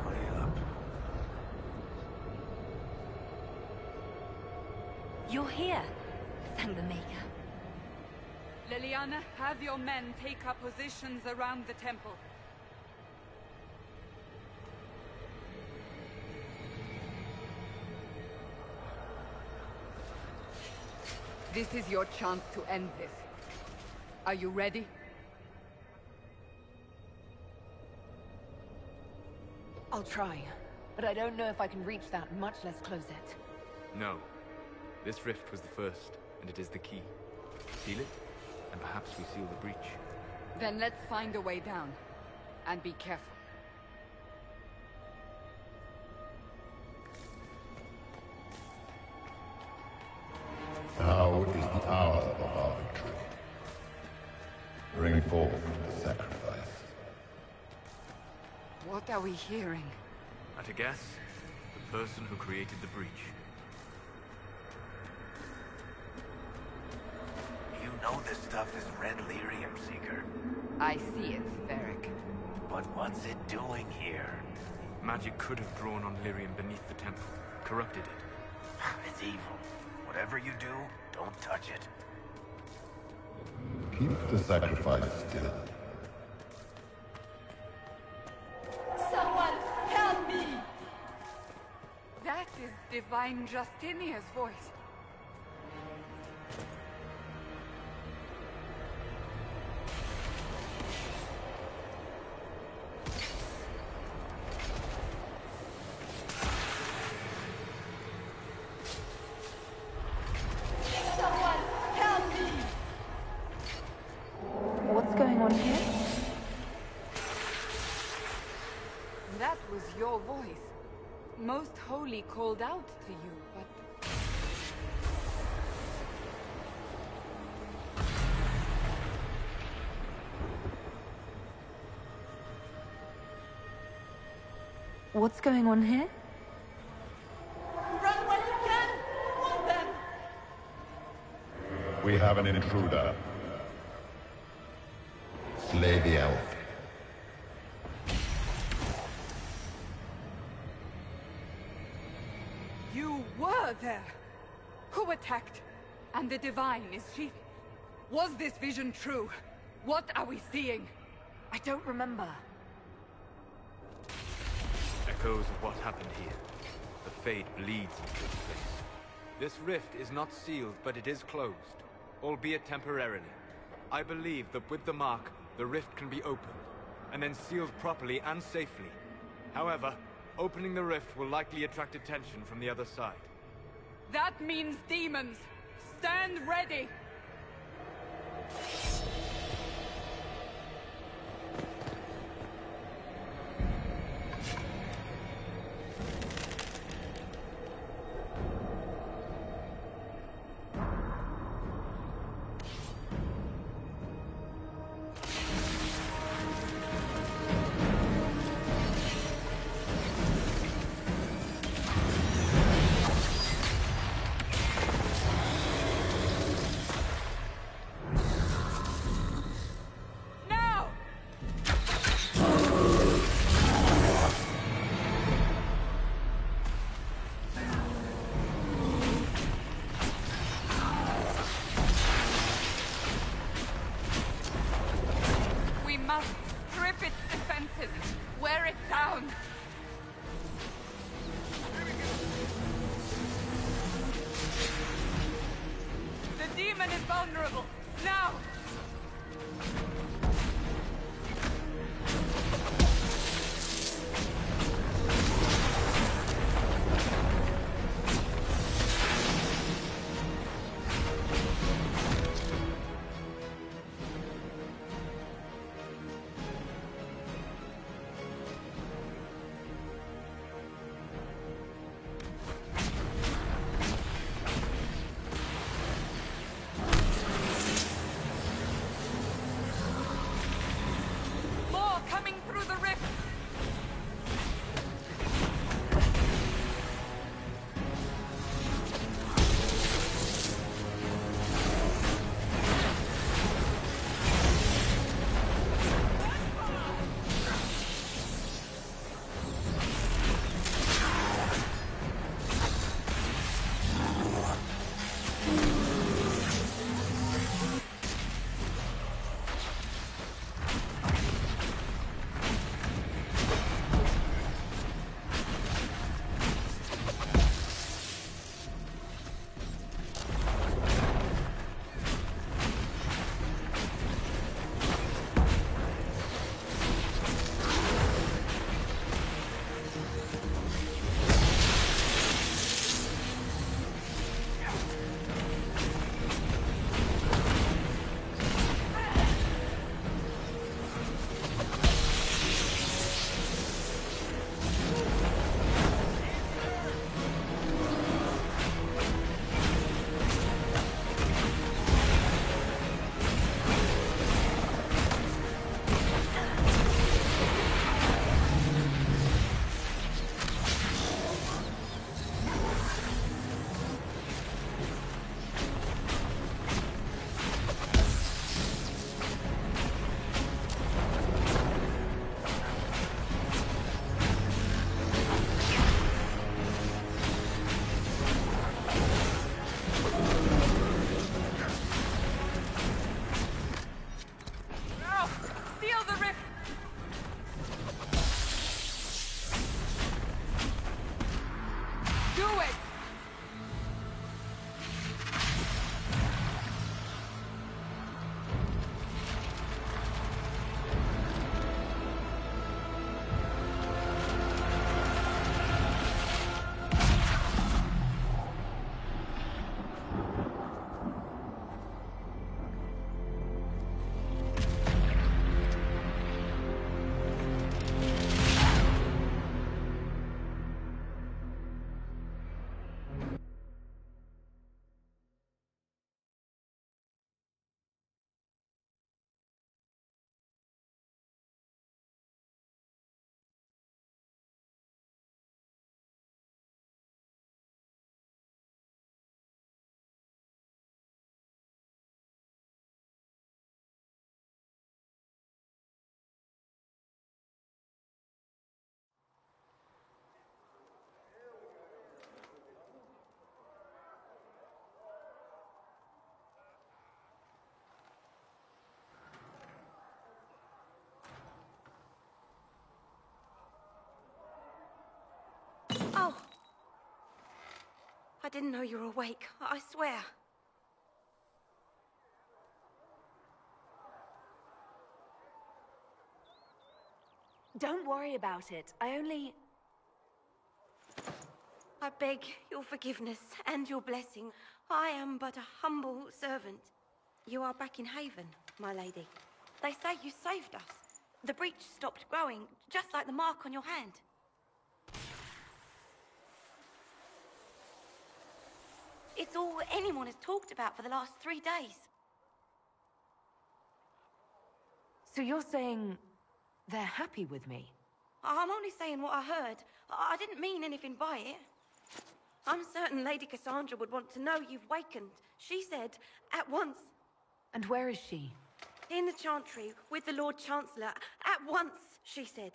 Way up. You're here. Thank the Maker. Leliana, have your men take up positions around the temple. This is your chance to end this. Are you ready? I'll try, but I don't know if I can reach that, much less close it. No. This rift was the first, and it is the key. Seal it, and perhaps we seal the breach. Then let's find a way down. And be careful. Now is the hour of our victory. Bring forth the sacrifice. What are we hearing? At a guess, the person who created the breach. You know this stuff is red lyrium, Seeker. I see it, Varric. But what's it doing here? Magic could have drawn on lyrium beneath the temple, corrupted it. It's evil. Whatever you do, don't touch it. Keep the sacrifice still. Someone help me! That is Divine Justinia's voice. What's going on here? That was your voice. Most Holy called out to you, but... What's going on here? Run while you can! Want them! We have an intruder. Slay the elf. You were there! Who attacked? And the Divine, is she... Was this vision true? What are we seeing? I don't remember. Echoes of what happened here. The fate bleeds into this place. This rift is not sealed, but it is closed, albeit temporarily. I believe that with the mark, the rift can be opened, and then sealed properly and safely. However, opening the rift will likely attract attention from the other side. That means demons! Stand ready! I didn't know you were awake. I swear. Don't worry about it. I beg your forgiveness and your blessing. I am but a humble servant. You are back in Haven, my lady. They say you saved us. The breach stopped growing, just like the mark on your hand. It's all anyone has talked about for the last 3 days. So you're saying they're happy with me? I'm only saying what I heard. I didn't mean anything by it. I'm certain Lady Cassandra would want to know you've wakened. She said, at once. And where is she? In the Chantry, with the Lord Chancellor. At once, she said.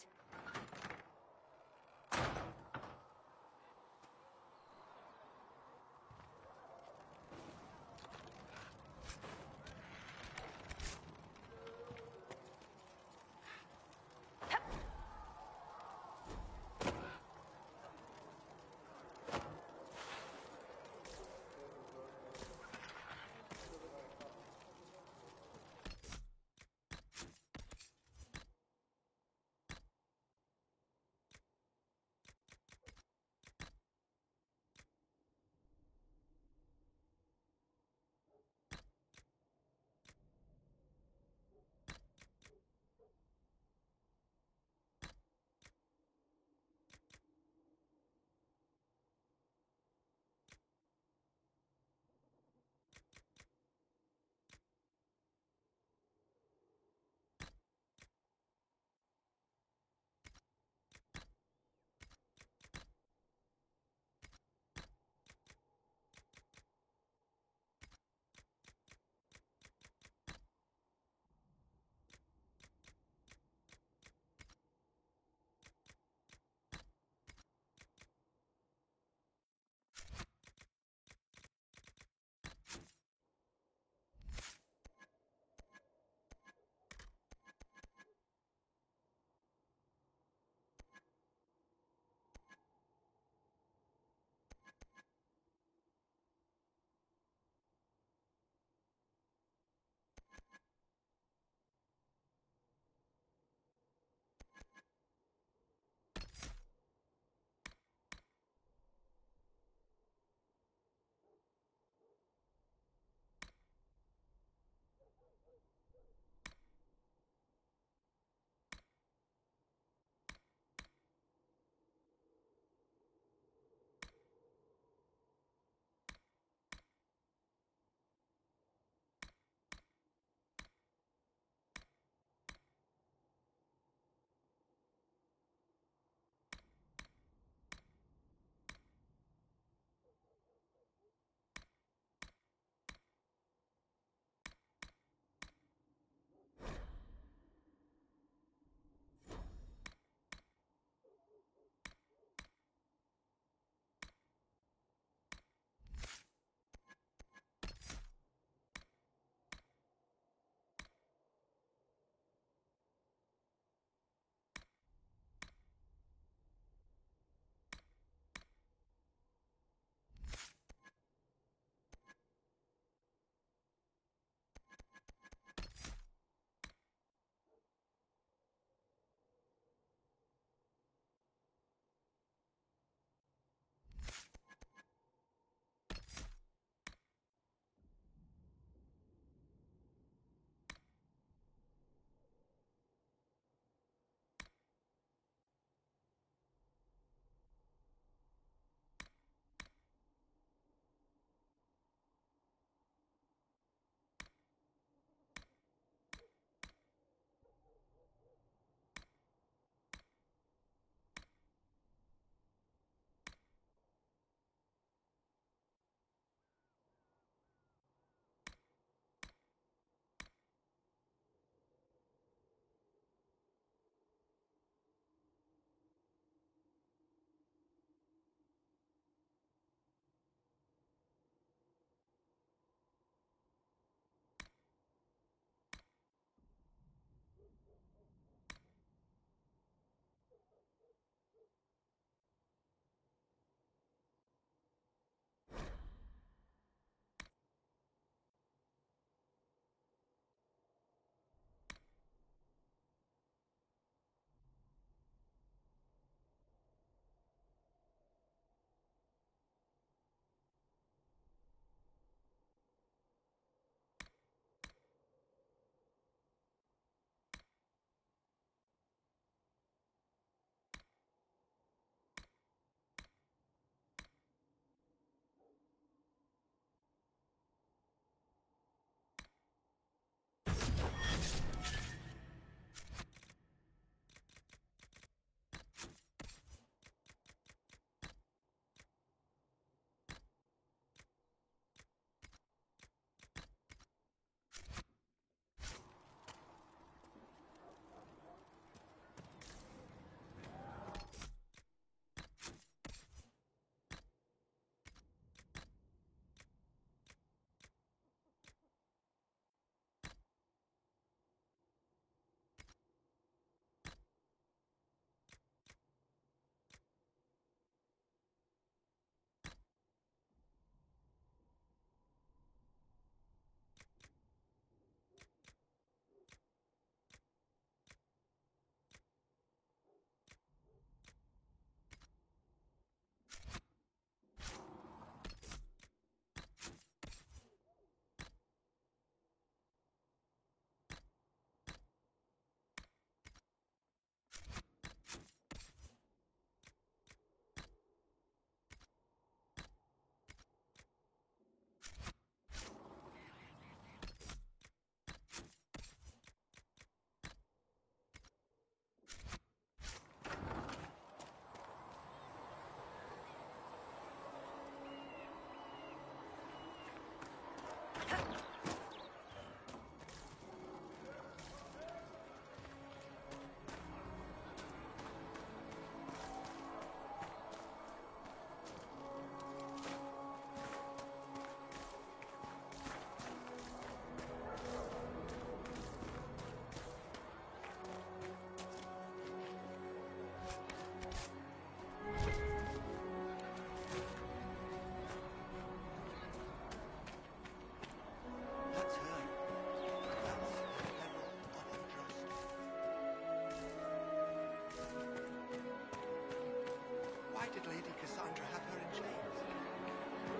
did Lady Cassandra have her in chains?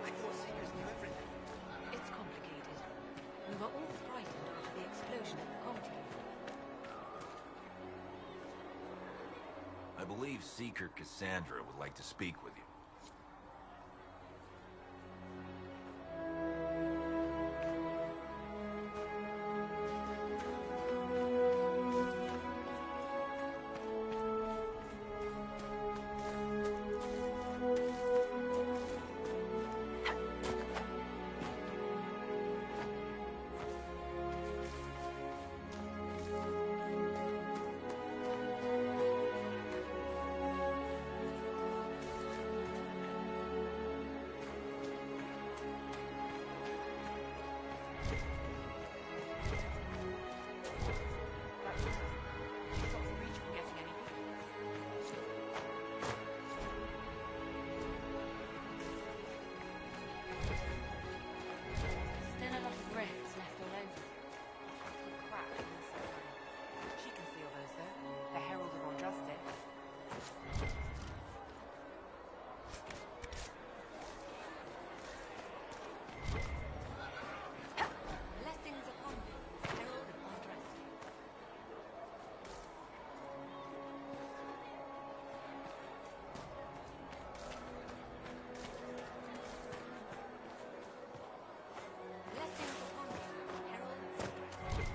I thought Seekers knew everything. It's complicated. We were all frightened after the explosion at the conclave. I believe Seeker Cassandra would like to speak with you. Still a lot of rifts left all over. The crack in the side. She can see all those, though. The herald of our justice. Blessings upon you, herald of our justice. Blessings upon you, herald of our justice.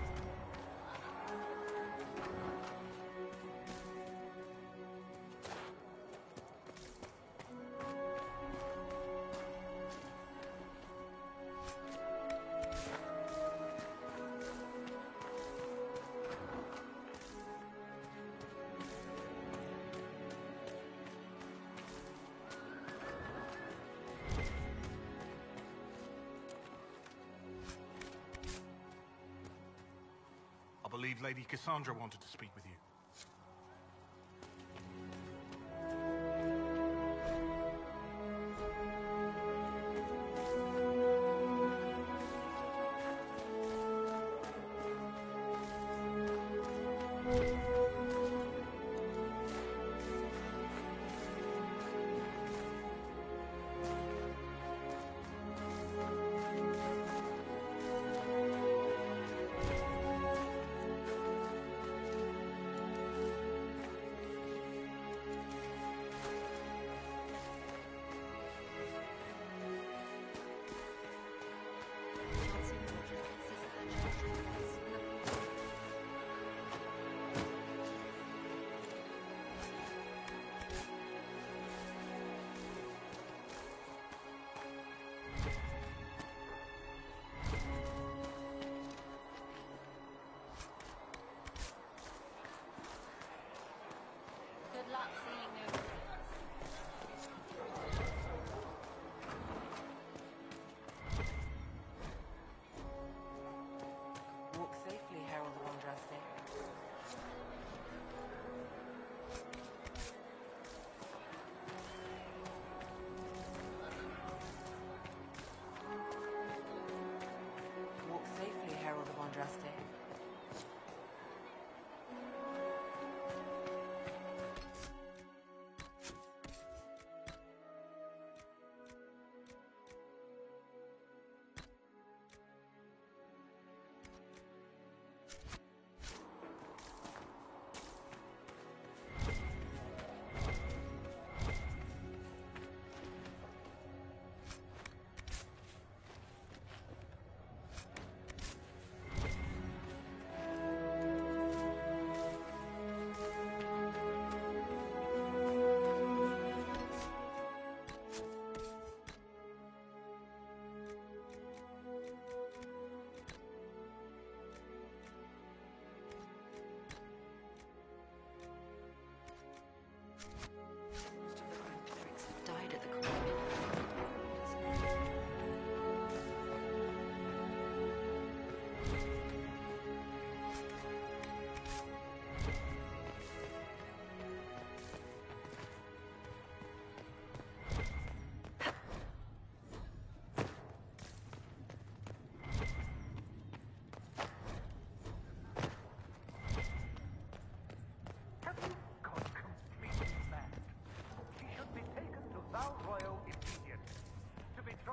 I believe Lady Cassandra wanted to speak with you.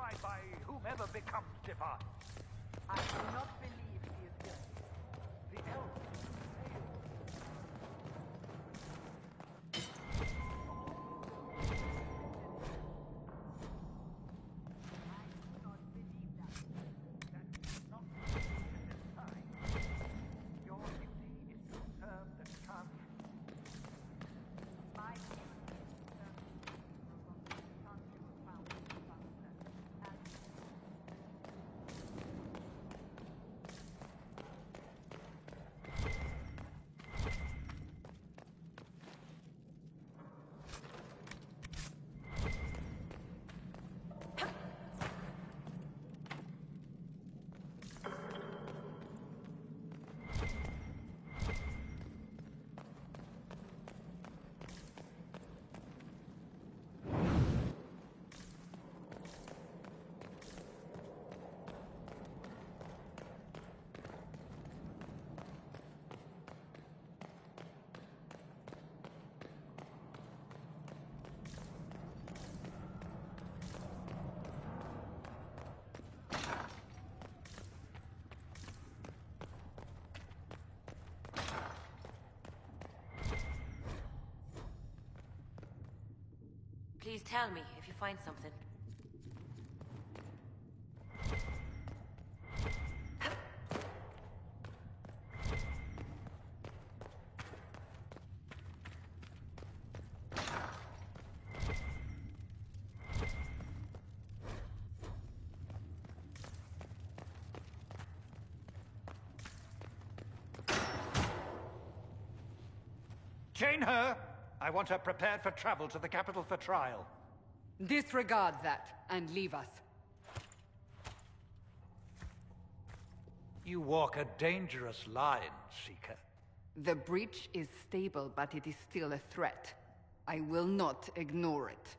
tried by whomever becomes defied. I do not believe he is guilty. The elf failed. Please tell me if you find something. Chain her! I want her prepared for travel to the capital for trial. Disregard that and leave us. You walk a dangerous line, Seeker. The breach is stable, but it is still a threat. I will not ignore it.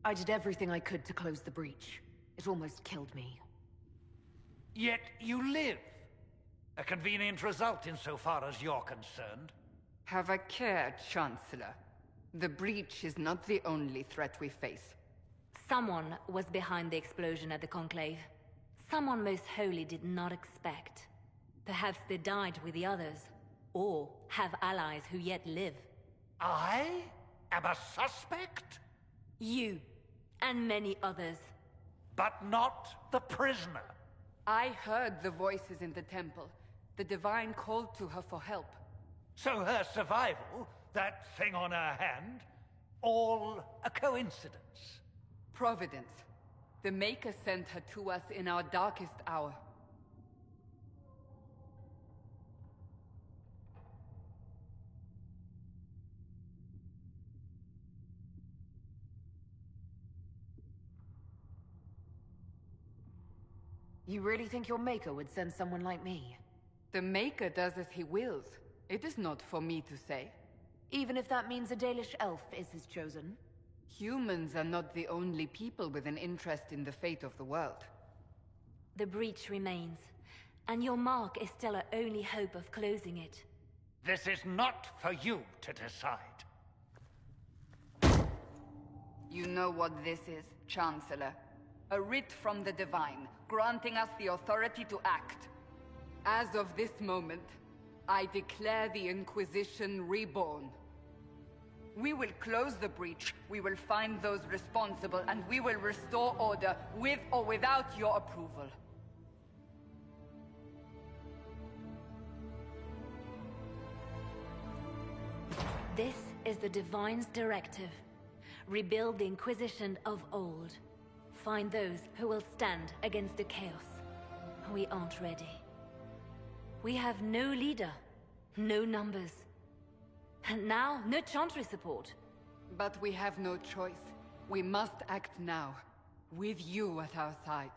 I did everything I could to close the breach. It almost killed me. Yet you live. A convenient result insofar as you're concerned. Have a care, Chancellor. The breach is not the only threat we face. Someone was behind the explosion at the Conclave. Someone Most Holy did not expect. Perhaps they died with the others, or have allies who yet live. I am a suspect? You, and many others. But not the prisoner. I heard the voices in the temple. The Divine called to her for help. So her survival, that thing on her hand, all a coincidence? Providence. The Maker sent her to us in our darkest hour. You really think your Maker would send someone like me? The Maker does as he wills. It is not for me to say. Even if that means a Dalish elf is his chosen? Humans are not the only people with an interest in the fate of the world. The breach remains, and your mark is still our only hope of closing it. This is not for you to decide. You know what this is, Chancellor. A writ from the Divine, granting us the authority to act. As of this moment, I declare the Inquisition reborn. We will close the breach, we will find those responsible, and we will restore order, with or without your approval. This is the Divine's directive. Rebuild the Inquisition of old. Find those who will stand against the chaos. We aren't ready. We have no leader, no numbers. And now, no Chantry support. But we have no choice. We must act now, with you at our side.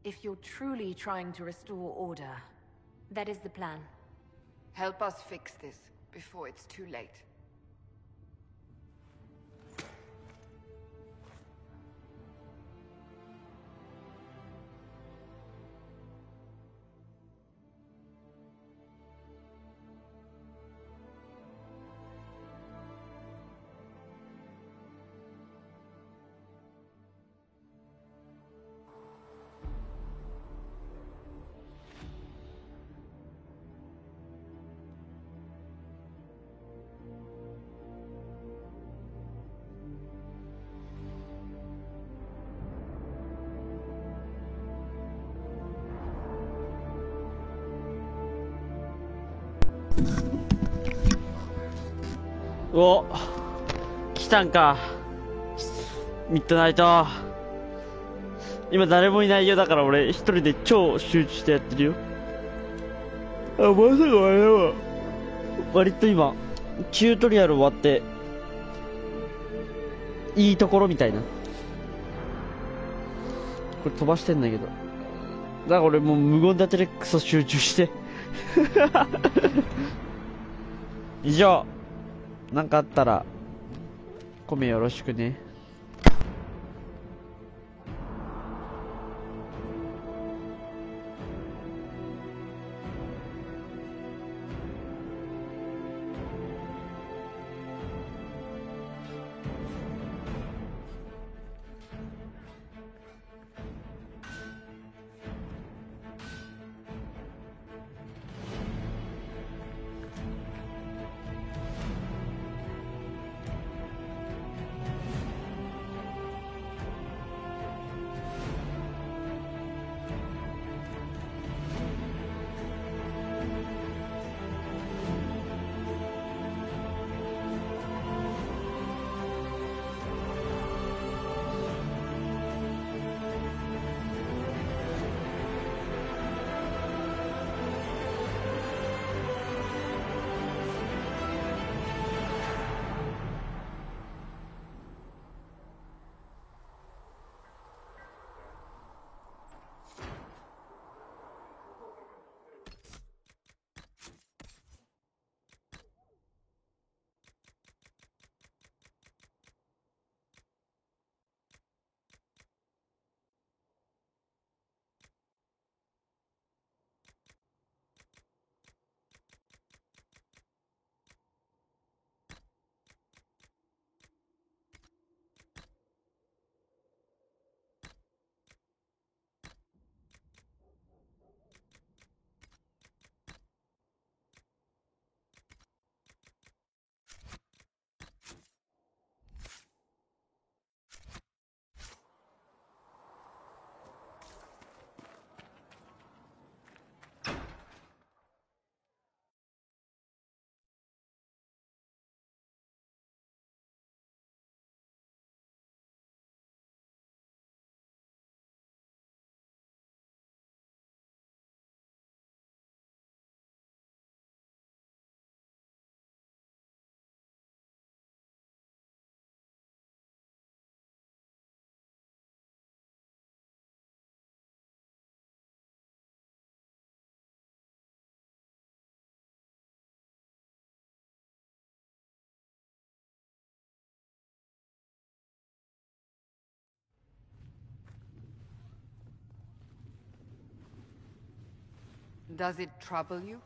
If you're truly trying to restore order... That is the plan. Help us fix this, before it's too late. お、来たんか。ミッドナイト。今誰もいないよ。だから俺一人で超集中してやってるよ。あ、まさかあれだわ。割と今チュートリアル終わっていいところみたいな。これ飛ばしてんだけど、だから俺もう無言立てでクソ集中して以上。なんかあったらコメよろしくね。Does it trouble you?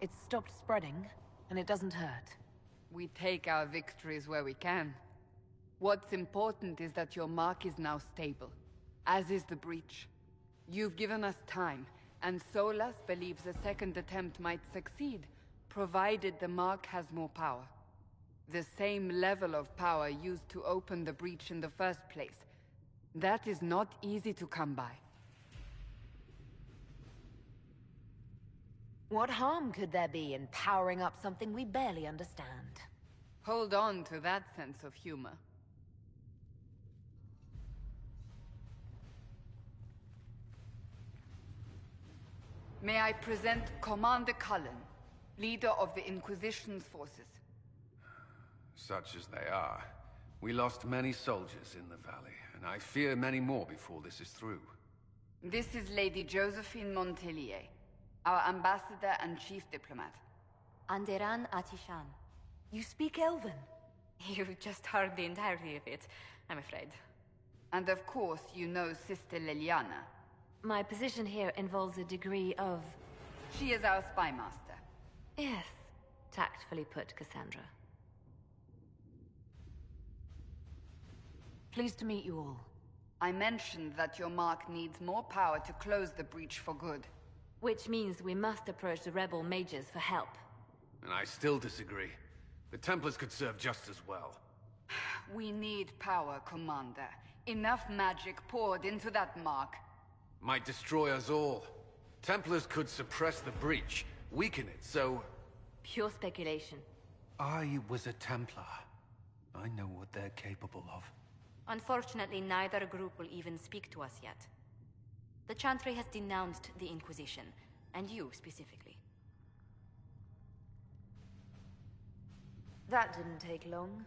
It's stopped spreading, and it doesn't hurt. We take our victories where we can. What's important is that your mark is now stable, as is the breach. You've given us time, and Solas believes a second attempt might succeed, provided the mark has more power. The same level of power used to open the breach in the first place. That is not easy to come by. What harm could there be in powering up something we barely understand? Hold on to that sense of humor. May I present Commander Cullen, leader of the Inquisition's forces. Such as they are. We lost many soldiers in the valley, and I fear many more before this is through. This is Lady Josephine Montelier, our ambassador and chief diplomat. Anderan Atishan. You speak Elven? You've just heard the entirety of it, I'm afraid. And of course, you know Sister Liliana. My position here involves a degree of... She is our spy master. Yes, tactfully put, Cassandra. Pleased to meet you all. I mentioned that your mark needs more power to close the breach for good. Which means we must approach the rebel mages for help. And I still disagree. The Templars could serve just as well. We need power, Commander. Enough magic poured into that mark. Might destroy us all. Templars could suppress the breach, weaken it, so... Pure speculation. I was a Templar. I know what they're capable of. Unfortunately, neither group will even speak to us yet. The Chantry has denounced the Inquisition, and you specifically. That didn't take long.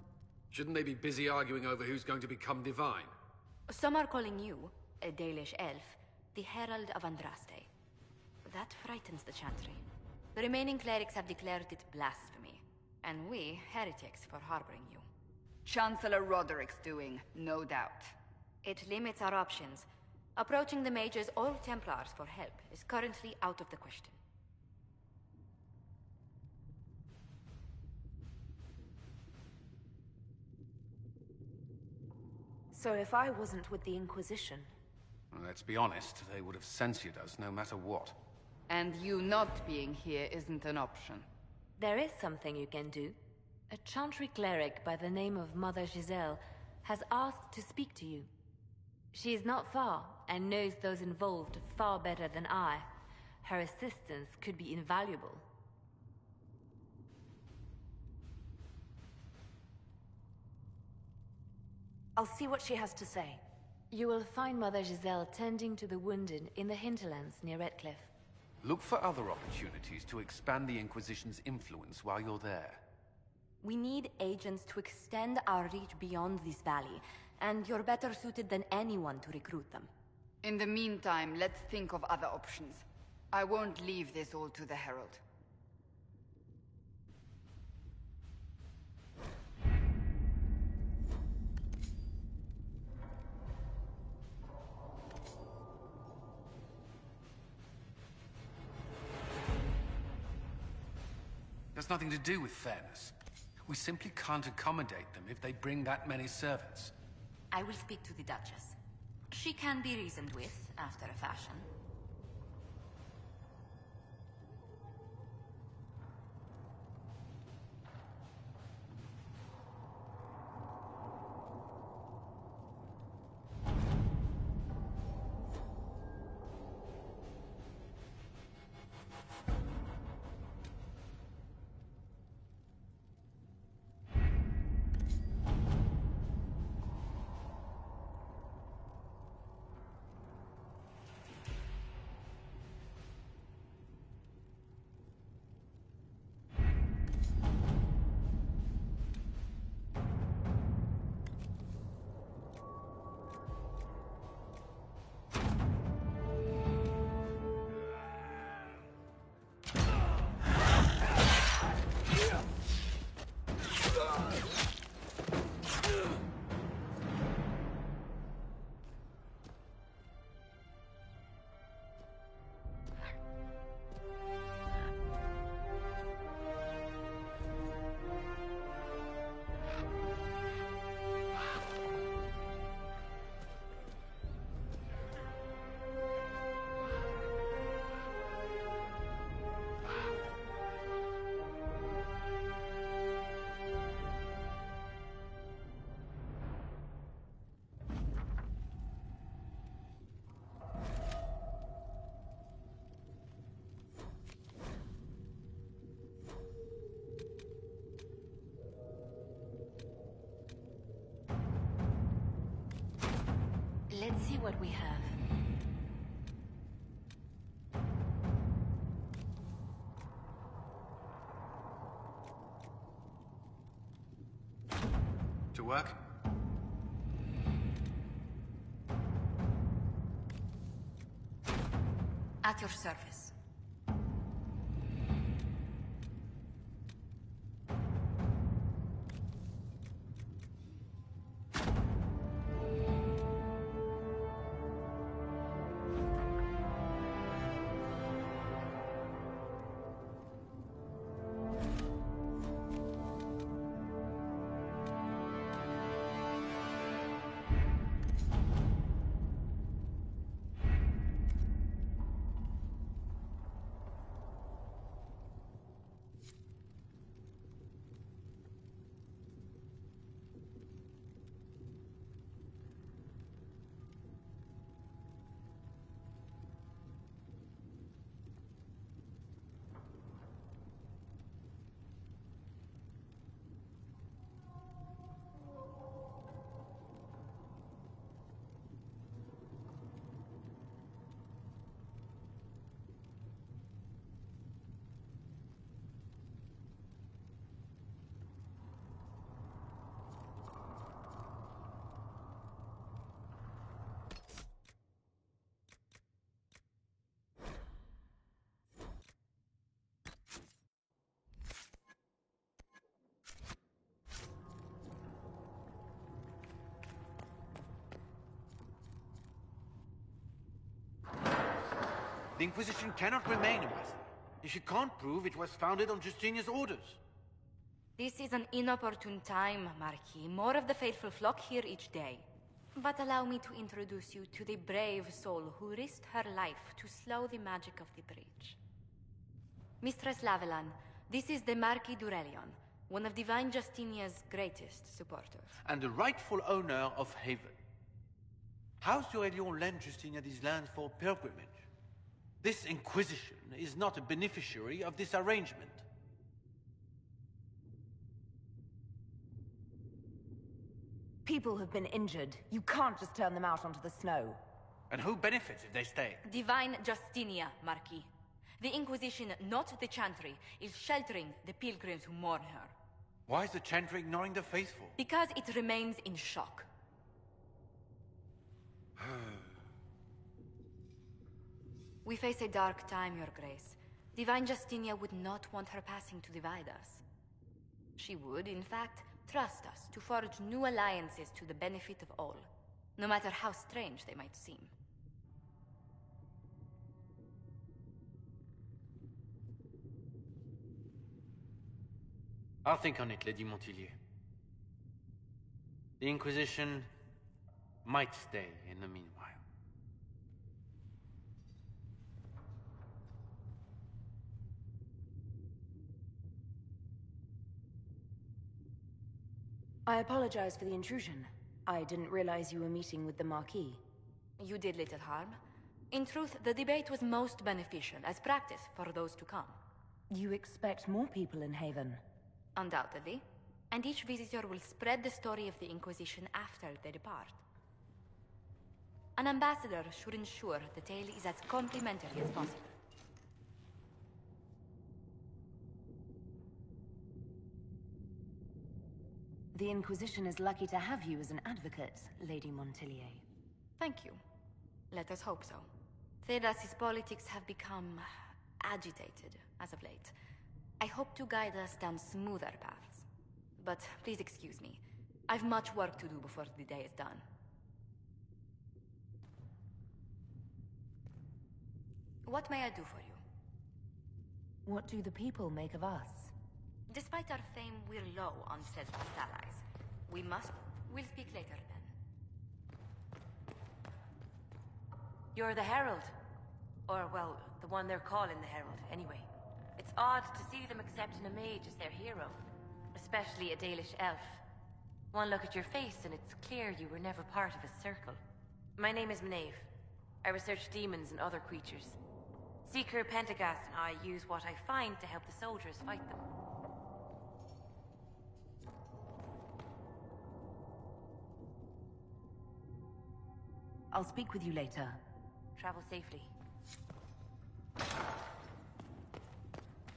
Shouldn't they be busy arguing over who's going to become divine? Some are calling you, a Dalish elf, the Herald of Andraste. That frightens the Chantry. The remaining clerics have declared it blasphemy, and we, heretics, for harboring you. Chancellor Roderick's doing, no doubt. It limits our options. Approaching the mages or Templars for help is currently out of the question. So if I wasn't with the Inquisition... Well, let's be honest, they would have censored us no matter what. And you not being here isn't an option. There is something you can do. A Chantry cleric by the name of Mother Giselle has asked to speak to you. She is not far, and knows those involved far better than I. Her assistance could be invaluable. I'll see what she has to say. You will find Mother Giselle tending to the wounded in the hinterlands near Redcliffe. Look for other opportunities to expand the Inquisition's influence while you're there. We need agents to extend our reach beyond this valley, and you're better suited than anyone to recruit them. In the meantime, let's think of other options. I won't leave this all to the Herald. There's nothing to do with fairness. We simply can't accommodate them if they bring that many servants. I will speak to the Duchess. She can be reasoned with, after a fashion. Let's see what we have. To work? At your service. The Inquisition cannot remain a vassal if you can't prove it was founded on Justinia's orders. This is an inopportune time, Marquis. More of the faithful flock here each day. But allow me to introduce you to the brave soul who risked her life to slow the magic of the breach. Mistress Lavelan, this is the Marquis d'Aurelion, one of Divine Justinia's greatest supporters. And the rightful owner of Haven. House d'Aurelion lent Justinia these lands for pilgrimage. This Inquisition is not a beneficiary of this arrangement. People have been injured. You can't just turn them out onto the snow. And who benefits if they stay? Divine Justinia, Marquis. The Inquisition, not the Chantry, is sheltering the pilgrims who mourn her. Why is the Chantry ignoring the faithful? Because it remains in shock. We face a dark time, Your Grace. Divine Justinia would not want her passing to divide us. She would, in fact, trust us to forge new alliances to the benefit of all, no matter how strange they might seem. I'll think on it, Lady Montilyet. The Inquisition might stay in the meanwhile. I apologize for the intrusion. I didn't realize you were meeting with the Marquis. You did little harm. In truth, the debate was most beneficial as practice for those to come. You expect more people in Haven? Undoubtedly. And each visitor will spread the story of the Inquisition after they depart. An ambassador should ensure the tale is as complimentary as possible. The Inquisition is lucky to have you as an advocate, Lady Montilyet. Thank you. Let us hope so. Thedas' politics have become agitated as of late. I hope to guide us down smoother paths. But please excuse me. I've much work to do before the day is done. What may I do for you? What do the people make of us? Despite our fame, we're low on steadfast allies. We'll speak later then. You're the Herald. Or, well, the one they're calling the Herald, anyway. It's odd to see them accepting a mage as their hero. Especially a Dalish elf. One look at your face and it's clear you were never part of a circle. My name is Maeve. I research demons and other creatures. Seeker Pentagast and I use what I find to help the soldiers fight them. I'll speak with you later. Travel safely.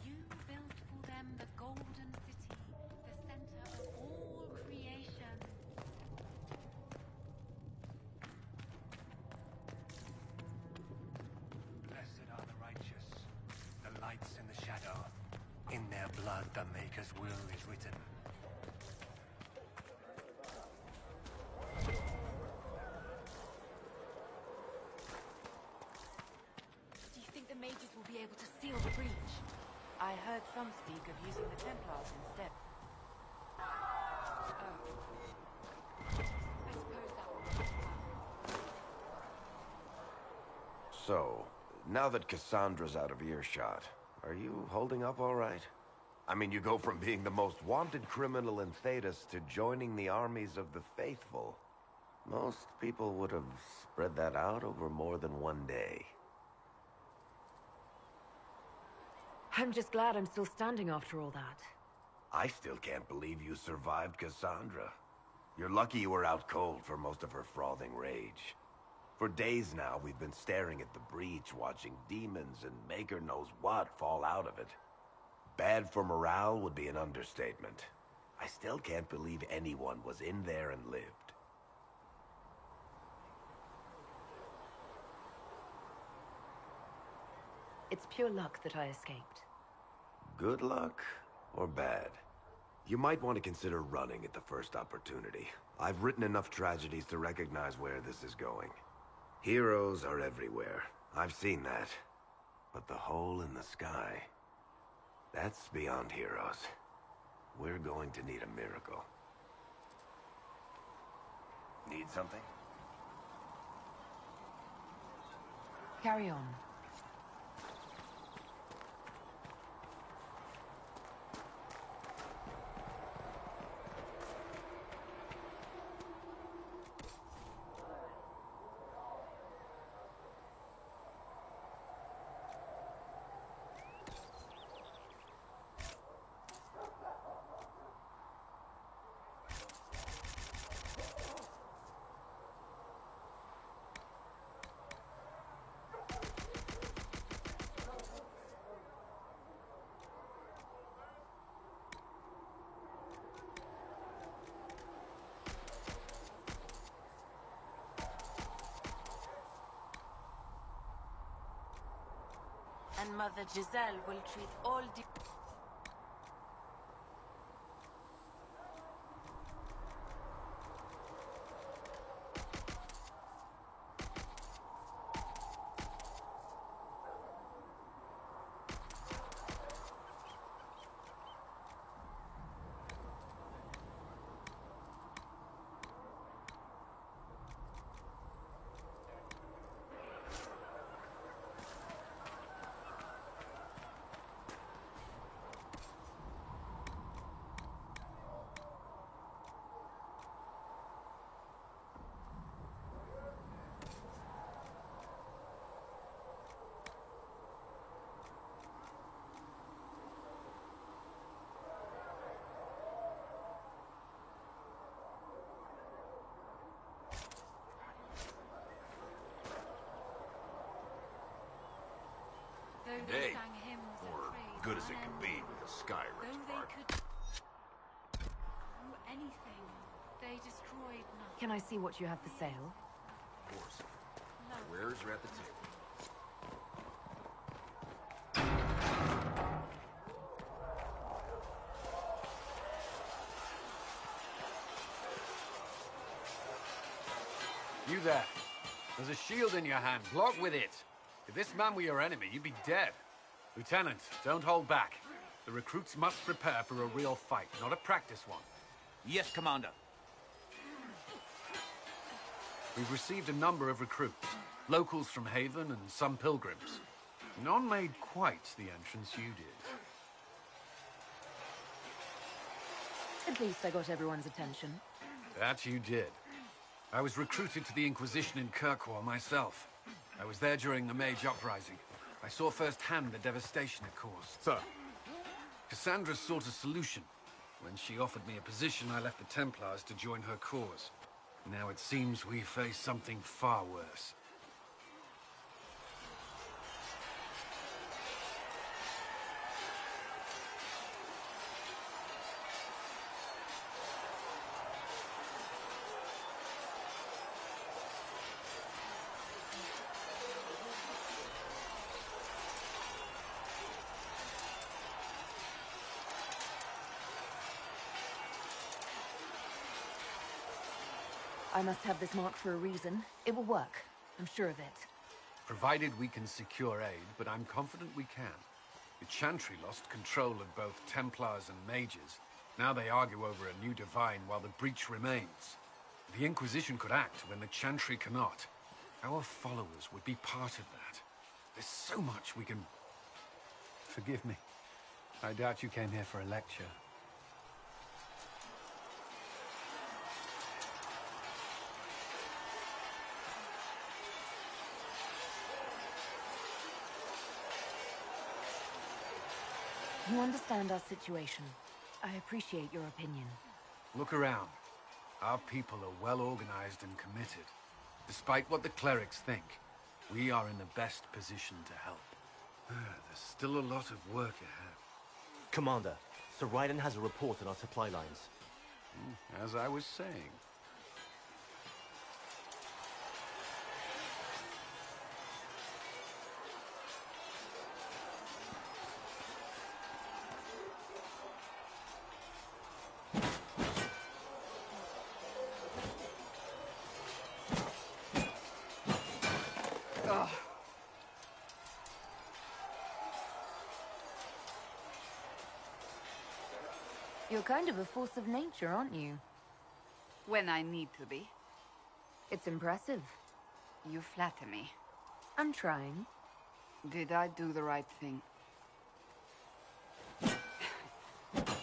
You built for them the Golden City, the center of all creation. Blessed are the righteous, the lights in the shadow. In their blood the Maker's will is written. Mages will be able to seal the breach. I heard some speak of using the Templars instead. I suppose that will... So, now that Cassandra's out of earshot, are you holding up all right? I mean, you go from being the most wanted criminal in Thedas to joining the armies of the faithful. Most people would have spread that out over more than one day. I'm just glad I'm still standing after all that. I still can't believe you survived Cassandra. You're lucky you were out cold for most of her frothing rage. For days now, we've been staring at the breach, watching demons and Maker knows what fall out of it. Bad for morale would be an understatement. I still can't believe anyone was in there and lived. It's pure luck that I escaped. Good luck or bad? You might want to consider running at the first opportunity. I've written enough tragedies to recognize where this is going. Heroes are everywhere. I've seen that. But the hole in the sky, that's beyond heroes. We're going to need a miracle. Need something? Carry on. And Mother Giselle will treat all the... Day, or good as it can be with the Skyrim part. Anything. They destroyed nothing. Can I see what you have for sale? Of course. My wares are at the table. You there. There's a shield in your hand. Block with it. If this man were your enemy, you'd be dead. Lieutenant, don't hold back. The recruits must prepare for a real fight, not a practice one. Yes, Commander. We've received a number of recruits. Locals from Haven and some pilgrims. None made quite the entrance you did. At least I got everyone's attention. That you did. I was recruited to the Inquisition in Kirkwall myself. I was there during the Mage Uprising. I saw firsthand the devastation it caused. Sir. Cassandra sought a solution. When she offered me a position, I left the Templars to join her cause. Now it seems we face something far worse. I must have this mark for a reason. It will work. I'm sure of it. Provided we can secure aid, but I'm confident we can. The Chantry lost control of both Templars and Mages. Now they argue over a new Divine while the breach remains. The Inquisition could act when the Chantry cannot. Our followers would be part of that. There's so much we can... Forgive me. I doubt you came here for a lecture. You understand our situation. I appreciate your opinion. Look around. Our people are well organized and committed. Despite what the clerics think, we are in the best position to help. There's still a lot of work ahead. Commander, Sir Raiden has a report on our supply lines. As I was saying. You're kind of a force of nature, aren't you? When I need to be. It's impressive. You flatter me. I'm trying. Did I do the right thing?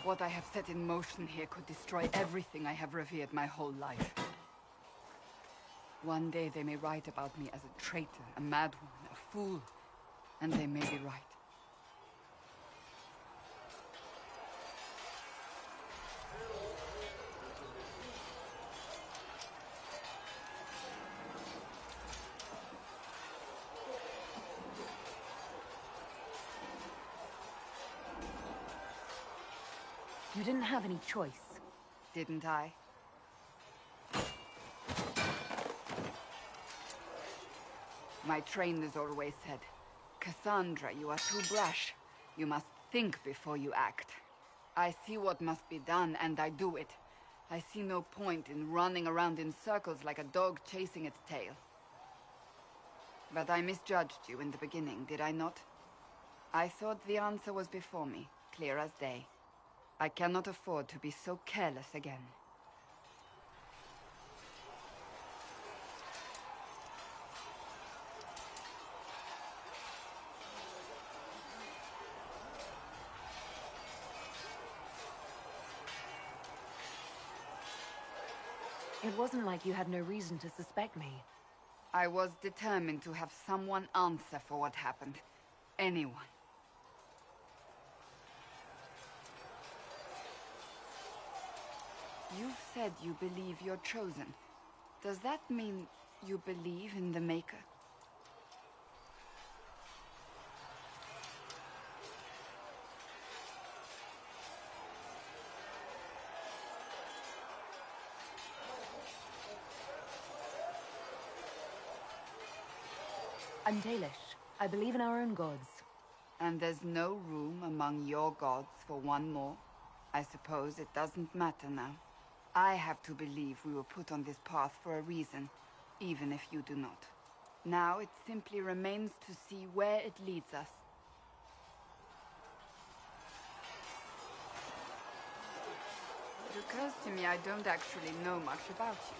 What I have set in motion here could destroy everything I have revered my whole life. One day they may write about me as a traitor, a madwoman, a fool. And they may be right. You didn't have any choice. Didn't I? My trainers always said, Cassandra, you are too brash. You must think before you act. I see what must be done, and I do it. I see no point in running around in circles like a dog chasing its tail. But I misjudged you in the beginning, did I not? I thought the answer was before me, clear as day. I cannot afford to be so careless again. It wasn't like you had no reason to suspect me. I was determined to have someone answer for what happened. Anyone. You've said you believe you're chosen. Does that mean you believe in the Maker? I'm Dalish. I believe in our own gods. And there's no room among your gods for one more? I suppose it doesn't matter now. I have to believe we were put on this path for a reason, even if you do not. Now it simply remains to see where it leads us. It occurs to me I don't actually know much about you.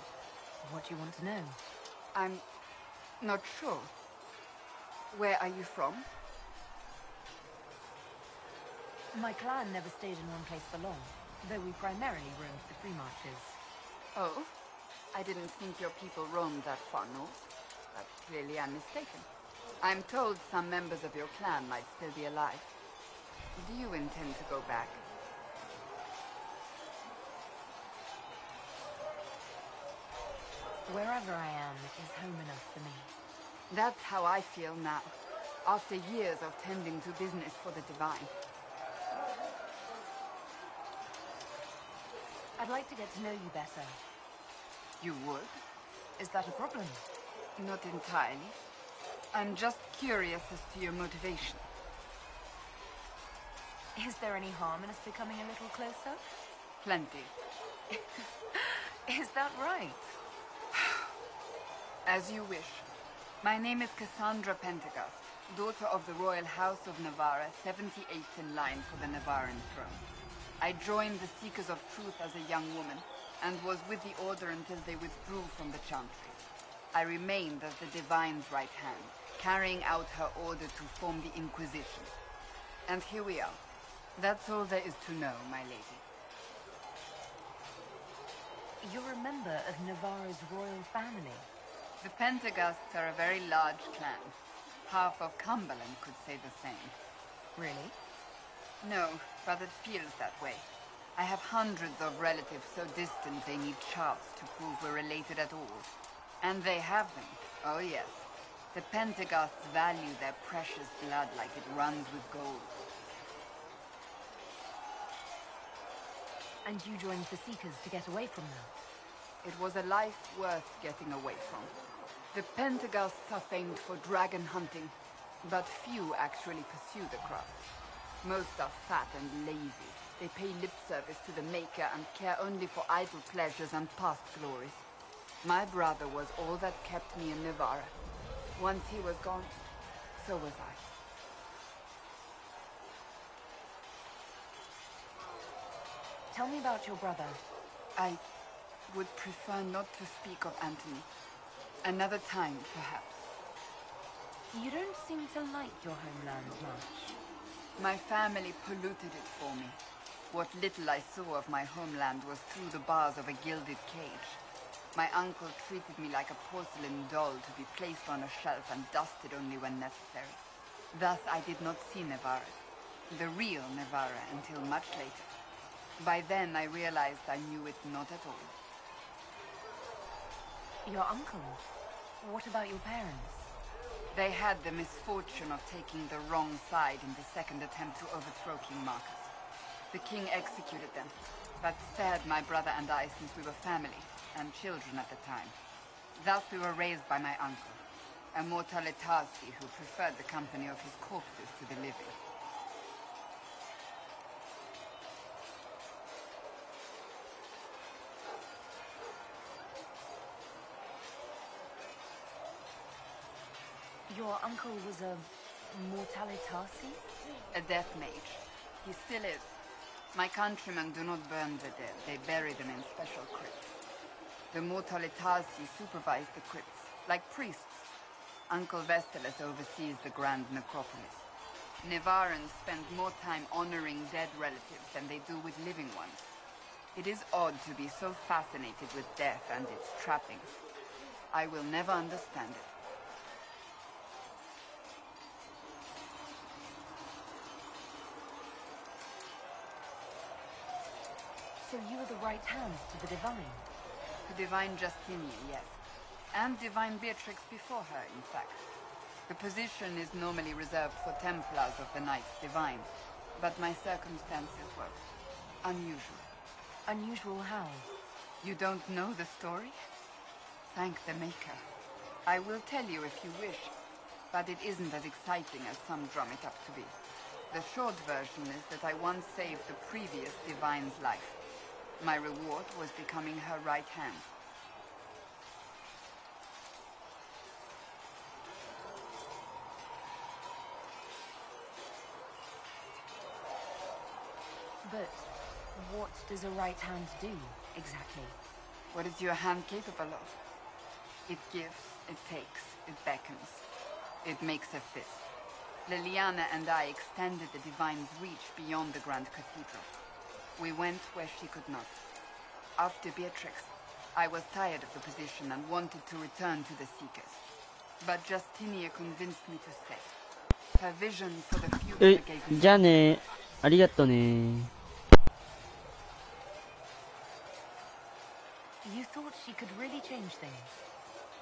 What do you want to know? I'm not sure. Where are you from? My clan never stayed in one place for long, though we primarily roamed the free marches. Oh? I didn't think your people roamed that far north. But clearly I'm mistaken. I'm told some members of your clan might still be alive. Do you intend to go back? Wherever I am is home enough for me. That's how I feel now, after years of tending to business for the Divine. I'd like to get to know you better. You would? Is that a problem? Not entirely. I'm just curious as to your motivation. Is there any harm in us becoming a little closer? Plenty. Is that right? As you wish. My name is Cassandra Pentegast, daughter of the Royal House of Navarra, 78th in line for the Navarran throne. I joined the Seekers of Truth as a young woman, and was with the Order until they withdrew from the Chantry. I remained as the Divine's right hand, carrying out her order to form the Inquisition. And here we are. That's all there is to know, my lady. You're a member of Navarra's royal family. The Pentegasts are a very large clan. Half of Cumberland could say the same. Really? No, but it feels that way. I have hundreds of relatives so distant they need charts to prove we're related at all. And they have them. Oh yes. The Pentegasts value their precious blood like it runs with gold. And you joined the Seekers to get away from them? It was a life worth getting away from. The Pentegasts are famed for dragon hunting, but few actually pursue the craft. Most are fat and lazy. They pay lip service to the Maker and care only for idle pleasures and past glories. My brother was all that kept me in Navarra. Once he was gone, so was I. Tell me about your brother. I would prefer not to speak of Anthony. Another time, perhaps. You don't seem to like your homeland much. My family polluted it for me. What little I saw of my homeland was through the bars of a gilded cage. My uncle treated me like a porcelain doll to be placed on a shelf and dusted only when necessary. Thus, I did not see Nevarra, the real Nevarra, until much later. By then, I realized I knew it not at all. Your uncle? What about your parents? They had the misfortune of taking the wrong side in the second attempt to overthrow King Marcus. The king executed them, but spared my brother and I since we were family, and children at the time. Thus we were raised by my uncle, a Mortale Tarsi who preferred the company of his corpses to the living. Your uncle was a Mortale Tarsi? A death mage. He still is. My countrymen do not burn the dead. They bury them in special crypts. The Mortale Tarsi supervise the crypts, like priests. Uncle Vestalis oversees the grand necropolis. Nevarrans spend more time honoring dead relatives than they do with living ones. It is odd to be so fascinated with death and its trappings. I will never understand it. So you were the right hand to the Divine? To Divine Justinia, yes. And Divine Beatrix before her, in fact. The position is normally reserved for Templars of the Knights Divine, but my circumstances were unusual. Unusual how? You don't know the story? Thank the Maker. I will tell you if you wish, but it isn't as exciting as some drum it up to be. The short version is that I once saved the previous Divine's life. My reward was becoming her right hand. But what does a right hand do, exactly? What is your hand capable of? It gives, it takes, it beckons. It makes a fist. Liliana and I extended the Divine's reach beyond the Grand Cathedral. We went where she could not. After Beatrix, I was tired of the position and wanted to return to the Seekers. But Justinia convinced me to stay. Her vision for the future gave me... じゃあね。ありがとね。You thought she could really change things?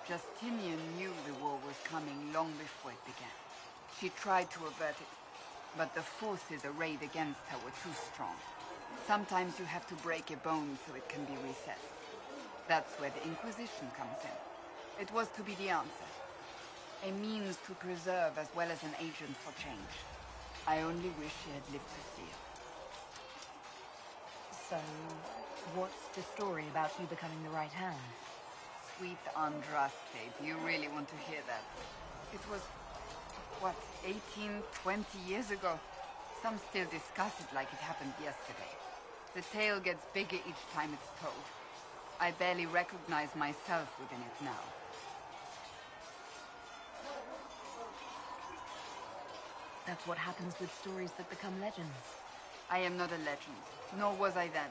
Justinian knew the war was coming long before it began. She tried to avert it, but the forces arrayed against her were too strong. Sometimes you have to break a bone so it can be reset. That's where the Inquisition comes in. It was to be the answer. A means to preserve as well as an agent for change. I only wish she had lived to see it. So, what's the story about you becoming the right hand? Sweet Andraste, do you really want to hear that? It was, what, 18, 20 years ago? Some still discuss it like it happened yesterday. The tale gets bigger each time it's told. I barely recognize myself within it now. That's what happens with stories that become legends. I am not a legend, nor was I then.